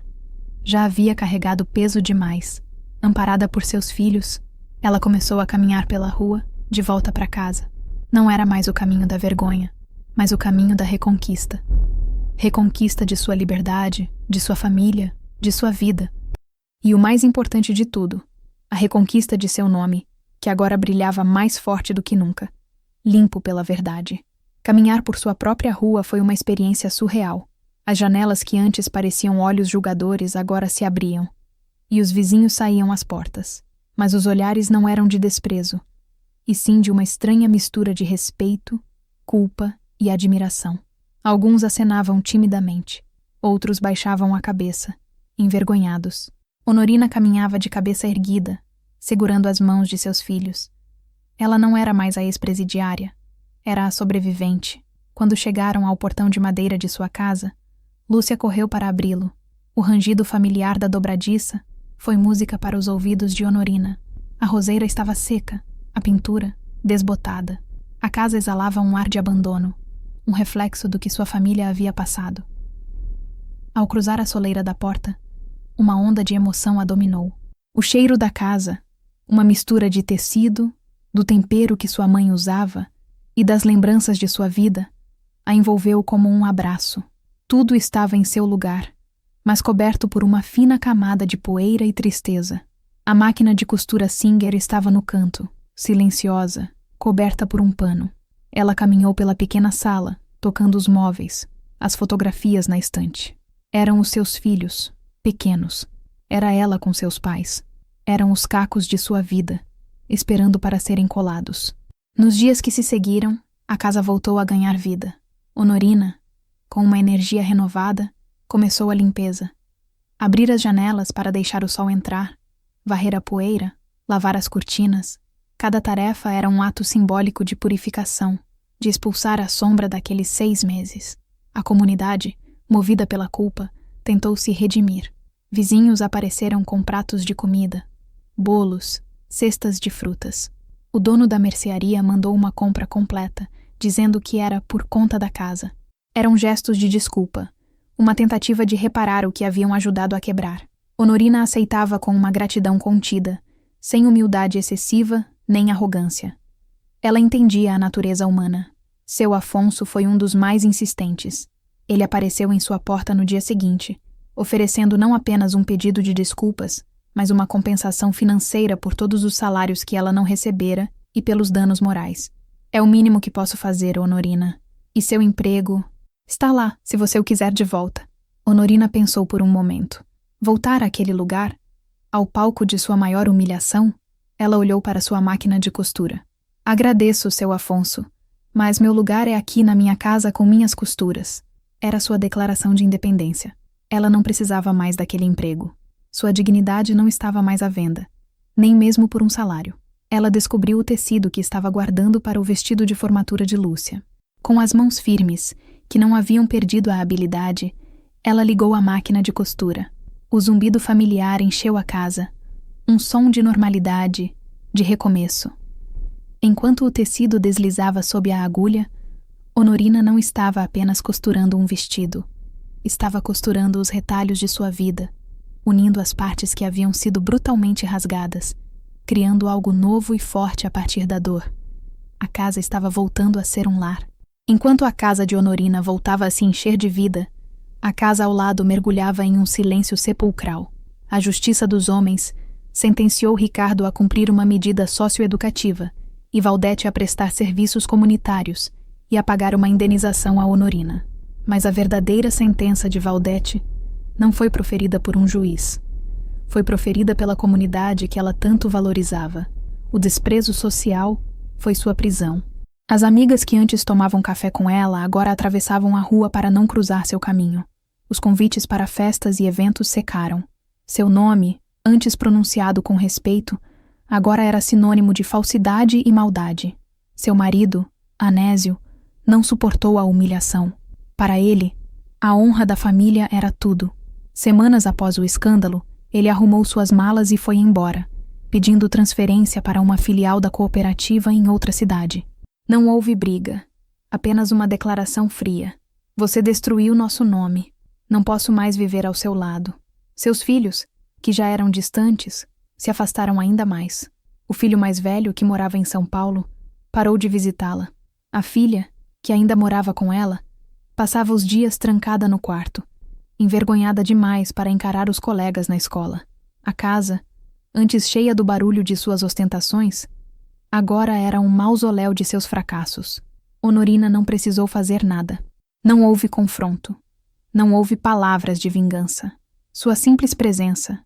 Já havia carregado peso demais. Amparada por seus filhos, ela começou a caminhar pela rua, de volta para casa. Não era mais o caminho da vergonha, mas o caminho da reconquista. Reconquista de sua liberdade, de sua família, de sua vida. E o mais importante de tudo, a reconquista de seu nome, que agora brilhava mais forte do que nunca, limpo pela verdade. Caminhar por sua própria rua foi uma experiência surreal. As janelas que antes pareciam olhos julgadores agora se abriam, e os vizinhos saíam às portas. Mas os olhares não eram de desprezo, e sim de uma estranha mistura de respeito, culpa e admiração. Alguns acenavam timidamente, outros baixavam a cabeça, envergonhados. Honorina caminhava de cabeça erguida, segurando as mãos de seus filhos. Ela não era mais a ex-presidiária, era a sobrevivente. Quando chegaram ao portão de madeira de sua casa, Lúcia correu para abri-lo. O rangido familiar da dobradiça foi música para os ouvidos de Honorina. A roseira estava seca, a pintura desbotada. A casa exalava um ar de abandono, um reflexo do que sua família havia passado. Ao cruzar a soleira da porta, uma onda de emoção a dominou. O cheiro da casa, uma mistura de tecido, do tempero que sua mãe usava e das lembranças de sua vida, a envolveu como um abraço. Tudo estava em seu lugar, mas coberto por uma fina camada de poeira e tristeza. A máquina de costura Singer estava no canto, silenciosa, coberta por um pano. Ela caminhou pela pequena sala, tocando os móveis, as fotografias na estante. Eram os seus filhos, pequenos. Era ela com seus pais. Eram os cacos de sua vida, esperando para serem colados. Nos dias que se seguiram, a casa voltou a ganhar vida. Honorina, com uma energia renovada, começou a limpeza. Abrir as janelas para deixar o sol entrar, varrer a poeira, lavar as cortinas. Cada tarefa era um ato simbólico de purificação, de expulsar a sombra daqueles 6 meses. A comunidade, movida pela culpa, tentou se redimir. Vizinhos apareceram com pratos de comida, bolos, cestas de frutas. O dono da mercearia mandou uma compra completa, dizendo que era por conta da casa. Eram gestos de desculpa, uma tentativa de reparar o que haviam ajudado a quebrar. Honorina aceitava com uma gratidão contida, sem humildade excessiva nem arrogância. Ela entendia a natureza humana. Seu Afonso foi um dos mais insistentes. Ele apareceu em sua porta no dia seguinte, oferecendo não apenas um pedido de desculpas, mas uma compensação financeira por todos os salários que ela não recebera e pelos danos morais. É o mínimo que posso fazer, Honorina. E seu emprego? Está lá, se você o quiser de volta. Honorina pensou por um momento. Voltar àquele lugar? Ao palco de sua maior humilhação? Ela olhou para sua máquina de costura. Agradeço, seu Afonso, mas meu lugar é aqui na minha casa com minhas costuras. Era sua declaração de independência. Ela não precisava mais daquele emprego. Sua dignidade não estava mais à venda, nem mesmo por um salário. Ela descobriu o tecido que estava guardando para o vestido de formatura de Lúcia. Com as mãos firmes, que não haviam perdido a habilidade, ela ligou a máquina de costura. O zumbido familiar encheu a casa. Um som de normalidade, de recomeço. Enquanto o tecido deslizava sob a agulha, Honorina não estava apenas costurando um vestido. Estava costurando os retalhos de sua vida, unindo as partes que haviam sido brutalmente rasgadas, criando algo novo e forte a partir da dor. A casa estava voltando a ser um lar. Enquanto a casa de Honorina voltava a se encher de vida, a casa ao lado mergulhava em um silêncio sepulcral. A justiça dos homens sentenciou Ricardo a cumprir uma medida socioeducativa e Valdete a prestar serviços comunitários e a pagar uma indenização a Honorina. Mas a verdadeira sentença de Valdete não foi proferida por um juiz. Foi proferida pela comunidade que ela tanto valorizava. O desprezo social foi sua prisão. As amigas que antes tomavam café com ela agora atravessavam a rua para não cruzar seu caminho. Os convites para festas e eventos secaram. Seu nome, antes pronunciado com respeito, agora era sinônimo de falsidade e maldade. Seu marido, Anésio, não suportou a humilhação. Para ele, a honra da família era tudo. Semanas após o escândalo, ele arrumou suas malas e foi embora, pedindo transferência para uma filial da cooperativa em outra cidade. Não houve briga, apenas uma declaração fria. Você destruiu nosso nome. Não posso mais viver ao seu lado. Seus filhos, que já eram distantes, se afastaram ainda mais. O filho mais velho, que morava em São Paulo, parou de visitá-la. A filha, que ainda morava com ela, passava os dias trancada no quarto, envergonhada demais para encarar os colegas na escola. A casa, antes cheia do barulho de suas ostentações, agora era um mausoléu de seus fracassos. Honorina não precisou fazer nada. Não houve confronto. Não houve palavras de vingança. Sua simples presença,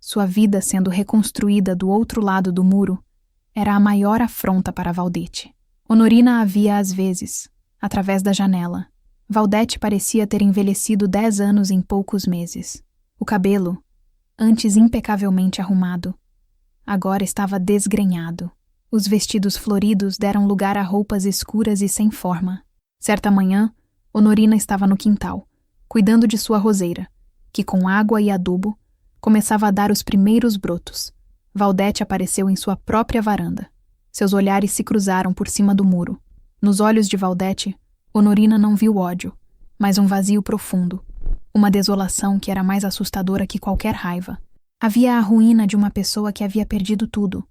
sua vida sendo reconstruída do outro lado do muro, era a maior afronta para Valdete. Honorina a via às vezes, através da janela. Valdete parecia ter envelhecido 10 anos em poucos meses. O cabelo, antes impecavelmente arrumado, agora estava desgrenhado. Os vestidos floridos deram lugar a roupas escuras e sem forma. Certa manhã, Honorina estava no quintal, cuidando de sua roseira, que com água e adubo começava a dar os primeiros brotos. Valdete apareceu em sua própria varanda. Seus olhares se cruzaram por cima do muro. Nos olhos de Valdete, Honorina não viu ódio, mas um vazio profundo, uma desolação que era mais assustadora que qualquer raiva. Havia a ruína de uma pessoa que havia perdido tudo,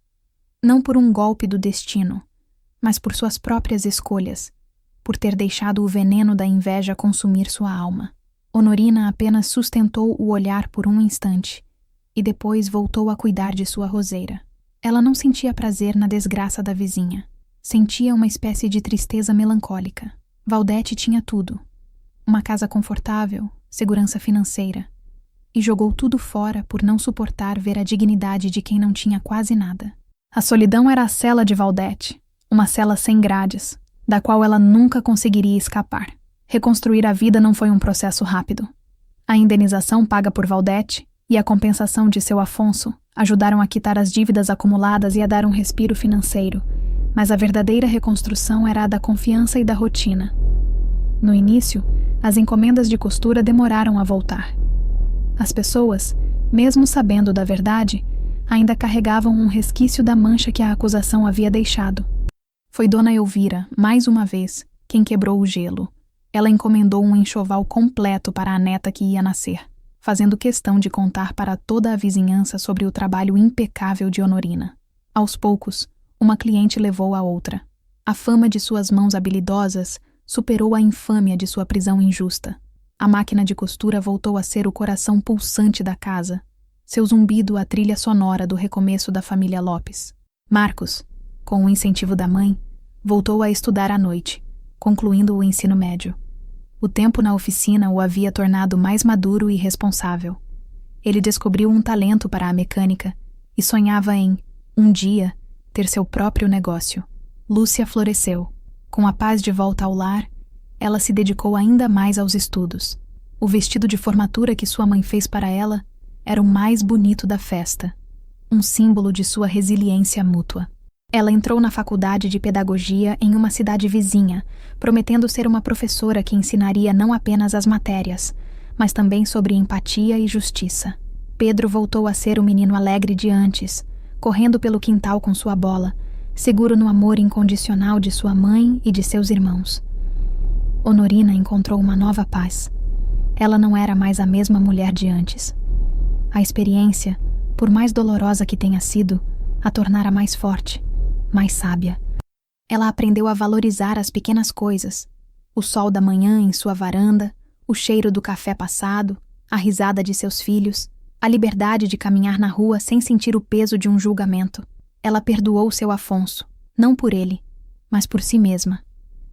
não por um golpe do destino, mas por suas próprias escolhas, por ter deixado o veneno da inveja consumir sua alma. Honorina apenas sustentou o olhar por um instante e depois voltou a cuidar de sua roseira. Ela não sentia prazer na desgraça da vizinha. Sentia uma espécie de tristeza melancólica. Valdete tinha tudo. Uma casa confortável, segurança financeira. E jogou tudo fora por não suportar ver a dignidade de quem não tinha quase nada. A solidão era a cela de Valdete, uma cela sem grades, da qual ela nunca conseguiria escapar. Reconstruir a vida não foi um processo rápido. A indenização paga por Valdete e a compensação de seu Afonso ajudaram a quitar as dívidas acumuladas e a dar um respiro financeiro, mas a verdadeira reconstrução era a da confiança e da rotina. No início, as encomendas de costura demoraram a voltar. As pessoas, mesmo sabendo da verdade, ainda carregavam um resquício da mancha que a acusação havia deixado. Foi Dona Elvira, mais uma vez, quem quebrou o gelo. Ela encomendou um enxoval completo para a neta que ia nascer, fazendo questão de contar para toda a vizinhança sobre o trabalho impecável de Honorina. Aos poucos, uma cliente levou a outra. A fama de suas mãos habilidosas superou a infâmia de sua prisão injusta. A máquina de costura voltou a ser o coração pulsante da casa, seu zumbido a trilha sonora do recomeço da família Lopes. Marcos, com o incentivo da mãe, Voltou a estudar à noite, concluindo o ensino médio. O tempo na oficina o havia tornado mais maduro e responsável. Ele descobriu um talento para a mecânica e sonhava em, um dia, ter seu próprio negócio. Lúcia floresceu. Com a paz de volta ao lar, ela se dedicou ainda mais aos estudos. O vestido de formatura que sua mãe fez para ela era o mais bonito da festa, um símbolo de sua resiliência mútua. Ela entrou na faculdade de pedagogia em uma cidade vizinha, prometendo ser uma professora que ensinaria não apenas as matérias, mas também sobre empatia e justiça. Pedro voltou a ser o menino alegre de antes, correndo pelo quintal com sua bola, seguro no amor incondicional de sua mãe e de seus irmãos. Honorina encontrou uma nova paz. Ela não era mais a mesma mulher de antes. A experiência, por mais dolorosa que tenha sido, a tornara mais forte, mais sábia. Ela aprendeu a valorizar as pequenas coisas: o sol da manhã em sua varanda, o cheiro do café passado, a risada de seus filhos, a liberdade de caminhar na rua sem sentir o peso de um julgamento. Ela perdoou seu Afonso, não por ele, mas por si mesma.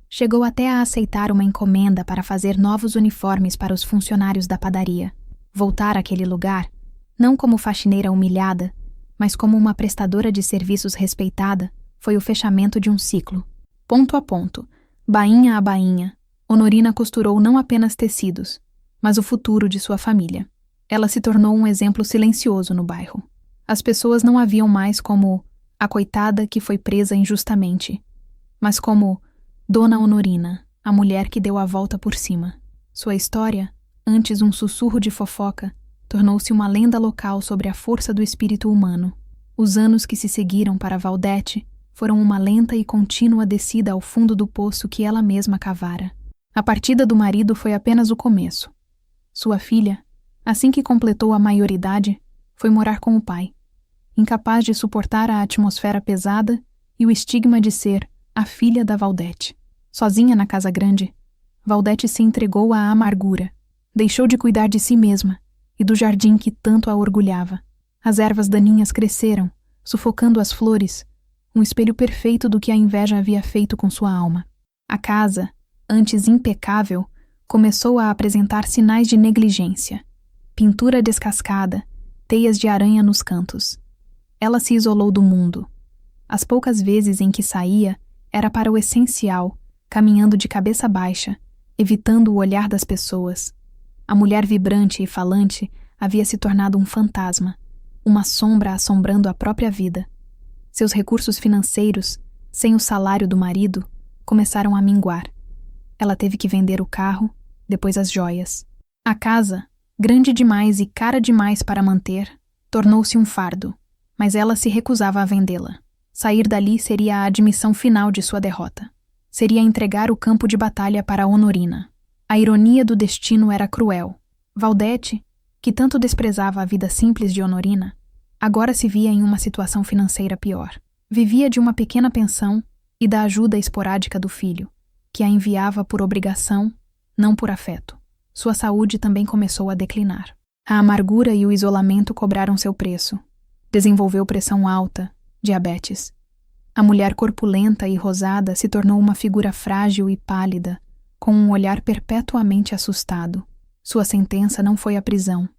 Chegou até a aceitar uma encomenda para fazer novos uniformes para os funcionários da padaria. Voltar àquele lugar, não como faxineira humilhada, mas como uma prestadora de serviços respeitada, foi o fechamento de um ciclo. Ponto a ponto, bainha a bainha, Honorina costurou não apenas tecidos, mas o futuro de sua família. Ela se tornou um exemplo silencioso no bairro. As pessoas não a viam mais como a coitada que foi presa injustamente, mas como Dona Honorina, a mulher que deu a volta por cima. Sua história, antes um sussurro de fofoca, tornou-se uma lenda local sobre a força do espírito humano. Os anos que se seguiram para Valdete foram uma lenta e contínua descida ao fundo do poço que ela mesma cavara. A partida do marido foi apenas o começo. Sua filha, assim que completou a maioridade, foi morar com o pai, incapaz de suportar a atmosfera pesada e o estigma de ser a filha da Valdete. Sozinha na casa grande, Valdete se entregou à amargura, deixou de cuidar de si mesma e do jardim que tanto a orgulhava. As ervas daninhas cresceram, sufocando as flores, um espelho perfeito do que a inveja havia feito com sua alma. A casa, antes impecável, começou a apresentar sinais de negligência. Pintura descascada, teias de aranha nos cantos. Ela se isolou do mundo. As poucas vezes em que saía, era para o essencial, caminhando de cabeça baixa, evitando o olhar das pessoas. A mulher vibrante e falante havia se tornado um fantasma, uma sombra assombrando a própria vida. Seus recursos financeiros, sem o salário do marido, começaram a minguar. Ela teve que vender o carro, depois as joias. A casa, grande demais e cara demais para manter, tornou-se um fardo, mas ela se recusava a vendê-la. Sair dali seria a admissão final de sua derrota. Seria entregar o campo de batalha para Honorina. A ironia do destino era cruel. Valdete, que tanto desprezava a vida simples de Honorina, agora se via em uma situação financeira pior. Vivia de uma pequena pensão e da ajuda esporádica do filho, que a enviava por obrigação, não por afeto. Sua saúde também começou a declinar. A amargura e o isolamento cobraram seu preço. Desenvolveu pressão alta, diabetes. A mulher corpulenta e rosada se tornou uma figura frágil e pálida, com um olhar perpetuamente assustado. Sua sentença não foi a prisão,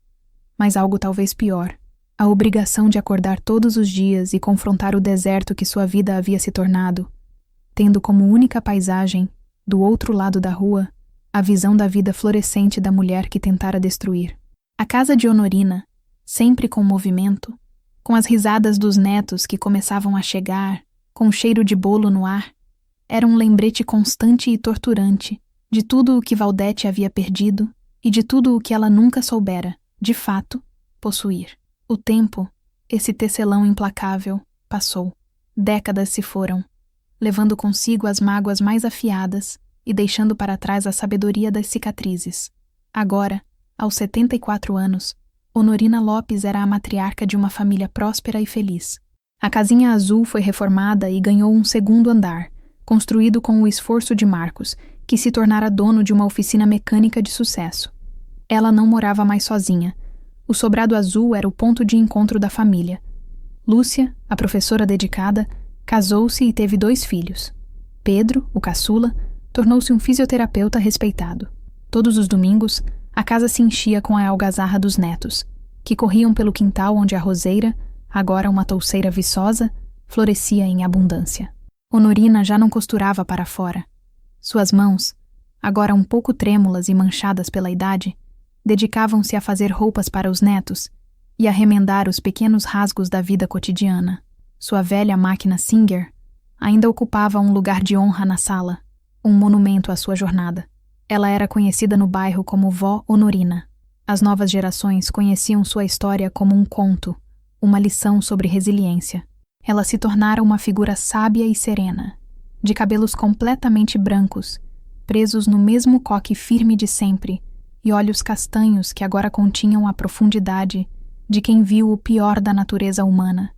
mas algo talvez pior, a obrigação de acordar todos os dias e confrontar o deserto que sua vida havia se tornado, tendo como única paisagem, do outro lado da rua, a visão da vida florescente da mulher que tentara destruir. A casa de Honorina, sempre com movimento, com as risadas dos netos que começavam a chegar, com o cheiro de bolo no ar, era um lembrete constante e torturante de tudo o que Valdete havia perdido e de tudo o que ela nunca soubera, de fato, possuir. O tempo, esse tecelão implacável, passou. Décadas se foram, levando consigo as mágoas mais afiadas e deixando para trás a sabedoria das cicatrizes. Agora, aos 74 anos, Honorina Lopes era a matriarca de uma família próspera e feliz. A casinha azul foi reformada e ganhou um segundo andar, construído com o esforço de Marcos, que se tornara dono de uma oficina mecânica de sucesso. Ela não morava mais sozinha. O sobrado azul era o ponto de encontro da família. Lúcia, a professora dedicada, casou-se e teve 2 filhos. Pedro, o caçula, tornou-se um fisioterapeuta respeitado. Todos os domingos, a casa se enchia com a algazarra dos netos, que corriam pelo quintal onde a roseira, agora uma touceira viçosa, florescia em abundância. Honorina já não costurava para fora. Suas mãos, agora um pouco trêmulas e manchadas pela idade, dedicavam-se a fazer roupas para os netos e a remendar os pequenos rasgos da vida cotidiana. Sua velha máquina Singer ainda ocupava um lugar de honra na sala, um monumento à sua jornada. Ela era conhecida no bairro como Vó Honorina. As novas gerações conheciam sua história como um conto, uma lição sobre resiliência. Ela se tornara uma figura sábia e serena, de cabelos completamente brancos, presos no mesmo coque firme de sempre, e olhos castanhos que agora continham a profundidade de quem viu o pior da natureza humana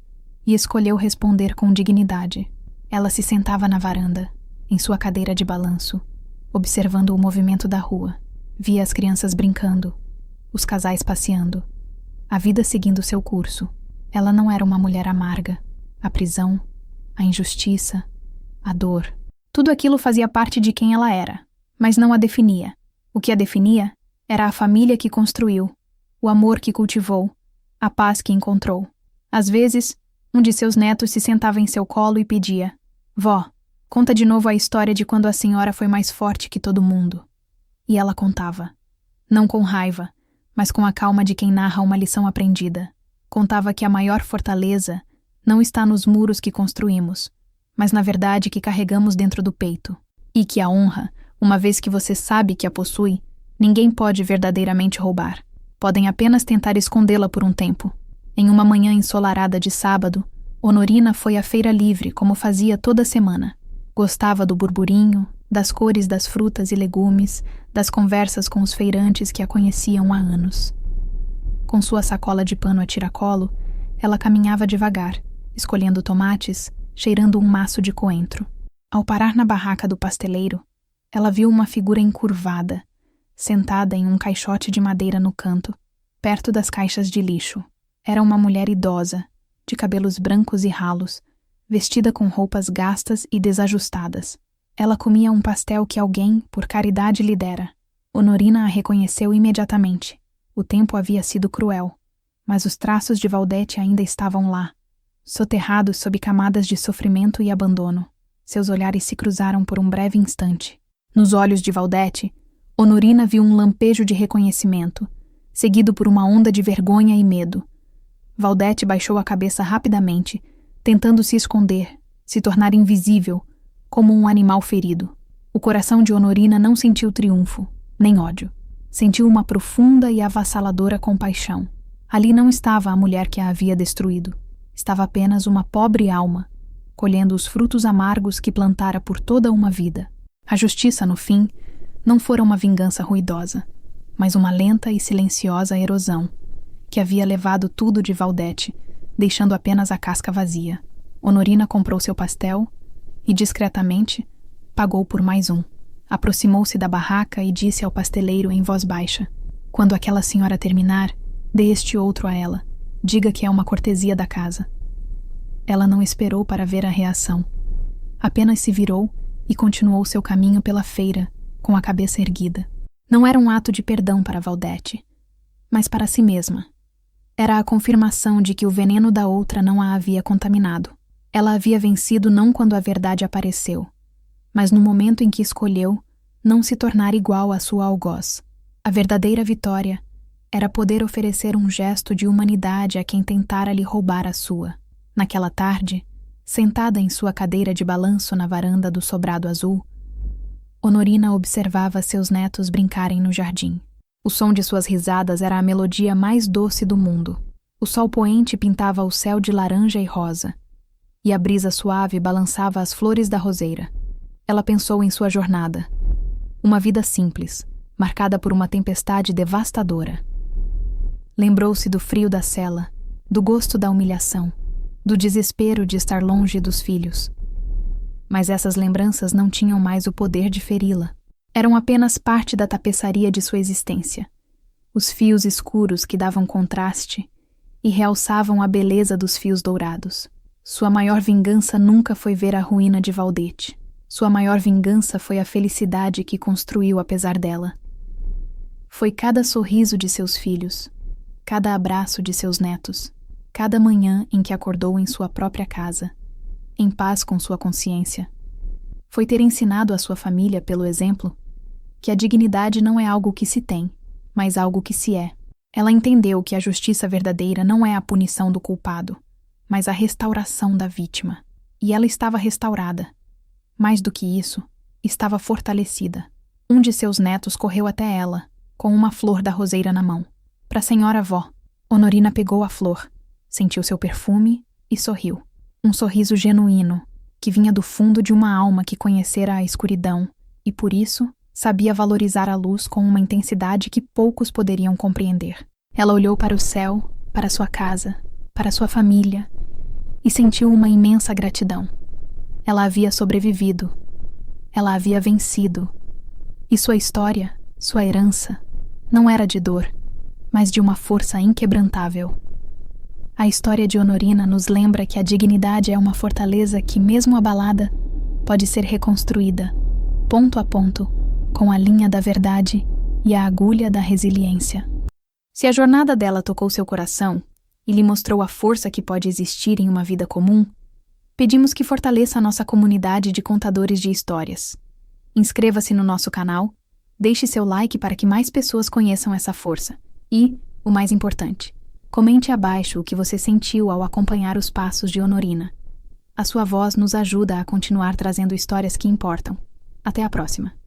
e escolheu responder com dignidade. Ela se sentava na varanda, em sua cadeira de balanço, observando o movimento da rua. Via as crianças brincando, os casais passeando, a vida seguindo seu curso. Ela não era uma mulher amarga. A prisão, a injustiça, a dor. Tudo aquilo fazia parte de quem ela era, mas não a definia. O que a definia era a família que construiu, o amor que cultivou, a paz que encontrou. Às vezes, um de seus netos se sentava em seu colo e pedia: "Vó, conta de novo a história de quando a senhora foi mais forte que todo mundo." E ela contava. Não com raiva, mas com a calma de quem narra uma lição aprendida. Contava que a maior fortaleza não está nos muros que construímos, mas na verdade que carregamos dentro do peito. E que a honra, uma vez que você sabe que a possui, ninguém pode verdadeiramente roubar. Podem apenas tentar escondê-la por um tempo. Em uma manhã ensolarada de sábado, Honorina foi à feira livre como fazia toda semana. Gostava do burburinho, das cores das frutas e legumes, das conversas com os feirantes que a conheciam há anos. Com sua sacola de pano a tiracolo, ela caminhava devagar, escolhendo tomates, cheirando um maço de coentro. Ao parar na barraca do pasteleiro, ela viu uma figura encurvada, sentada em um caixote de madeira no canto, perto das caixas de lixo. Era uma mulher idosa, de cabelos brancos e ralos, vestida com roupas gastas e desajustadas. Ela comia um pastel que alguém, por caridade, lhe dera. Honorina a reconheceu imediatamente. O tempo havia sido cruel, mas os traços de Valdete ainda estavam lá, soterrados sob camadas de sofrimento e abandono. Seus olhares se cruzaram por um breve instante. Nos olhos de Valdete, Honorina viu um lampejo de reconhecimento, seguido por uma onda de vergonha e medo. Valdete baixou a cabeça rapidamente, tentando se esconder, se tornar invisível, como um animal ferido. O coração de Honorina não sentiu triunfo, nem ódio. Sentiu uma profunda e avassaladora compaixão. Ali não estava a mulher que a havia destruído. Estava apenas uma pobre alma, colhendo os frutos amargos que plantara por toda uma vida. A justiça, no fim, não fora uma vingança ruidosa, mas uma lenta e silenciosa erosão, que havia levado tudo de Valdete, deixando apenas a casca vazia. Honorina comprou seu pastel e, discretamente, pagou por mais um. Aproximou-se da barraca e disse ao pasteleiro em voz baixa: "Quando aquela senhora terminar, dê este outro a ela. Diga que é uma cortesia da casa." Ela não esperou para ver a reação. Apenas se virou e continuou seu caminho pela feira, com a cabeça erguida. Não era um ato de perdão para Valdete, mas para si mesma. Era a confirmação de que o veneno da outra não a havia contaminado. Ela havia vencido não quando a verdade apareceu, mas no momento em que escolheu não se tornar igual à sua algoz. A verdadeira vitória era poder oferecer um gesto de humanidade a quem tentara lhe roubar a sua. Naquela tarde, sentada em sua cadeira de balanço na varanda do sobrado azul, Honorina observava seus netos brincarem no jardim. O som de suas risadas era a melodia mais doce do mundo. O sol poente pintava o céu de laranja e rosa, e a brisa suave balançava as flores da roseira. Ela pensou em sua jornada. Uma vida simples, marcada por uma tempestade devastadora. Lembrou-se do frio da cela, do gosto da humilhação, do desespero de estar longe dos filhos. Mas essas lembranças não tinham mais o poder de feri-la. Eram apenas parte da tapeçaria de sua existência. Os fios escuros que davam contraste e realçavam a beleza dos fios dourados. Sua maior vingança nunca foi ver a ruína de Valdete. Sua maior vingança foi a felicidade que construiu apesar dela. Foi cada sorriso de seus filhos, cada abraço de seus netos, cada manhã em que acordou em sua própria casa, em paz com sua consciência. Foi ter ensinado à sua família, pelo exemplo, que a dignidade não é algo que se tem, mas algo que se é. Ela entendeu que a justiça verdadeira não é a punição do culpado, mas a restauração da vítima. E ela estava restaurada. Mais do que isso, estava fortalecida. Um de seus netos correu até ela, com uma flor da roseira na mão. Para a senhora-avó, Honorina pegou a flor, sentiu seu perfume e sorriu. Um sorriso genuíno, que vinha do fundo de uma alma que conhecera a escuridão e, por isso, sabia valorizar a luz com uma intensidade que poucos poderiam compreender. Ela olhou para o céu, para sua casa, para sua família e sentiu uma imensa gratidão. Ela havia sobrevivido. Ela havia vencido. E sua história, sua herança, não era de dor, mas de uma força inquebrantável. A história de Honorina nos lembra que a dignidade é uma fortaleza que, mesmo abalada, pode ser reconstruída, ponto a ponto, com a linha da verdade e a agulha da resiliência. Se a jornada dela tocou seu coração e lhe mostrou a força que pode existir em uma vida comum, pedimos que fortaleça a nossa comunidade de contadores de histórias. Inscreva-se no nosso canal, deixe seu like para que mais pessoas conheçam essa força e, o mais importante, comente abaixo o que você sentiu ao acompanhar os passos de Honorina. A sua voz nos ajuda a continuar trazendo histórias que importam. Até a próxima!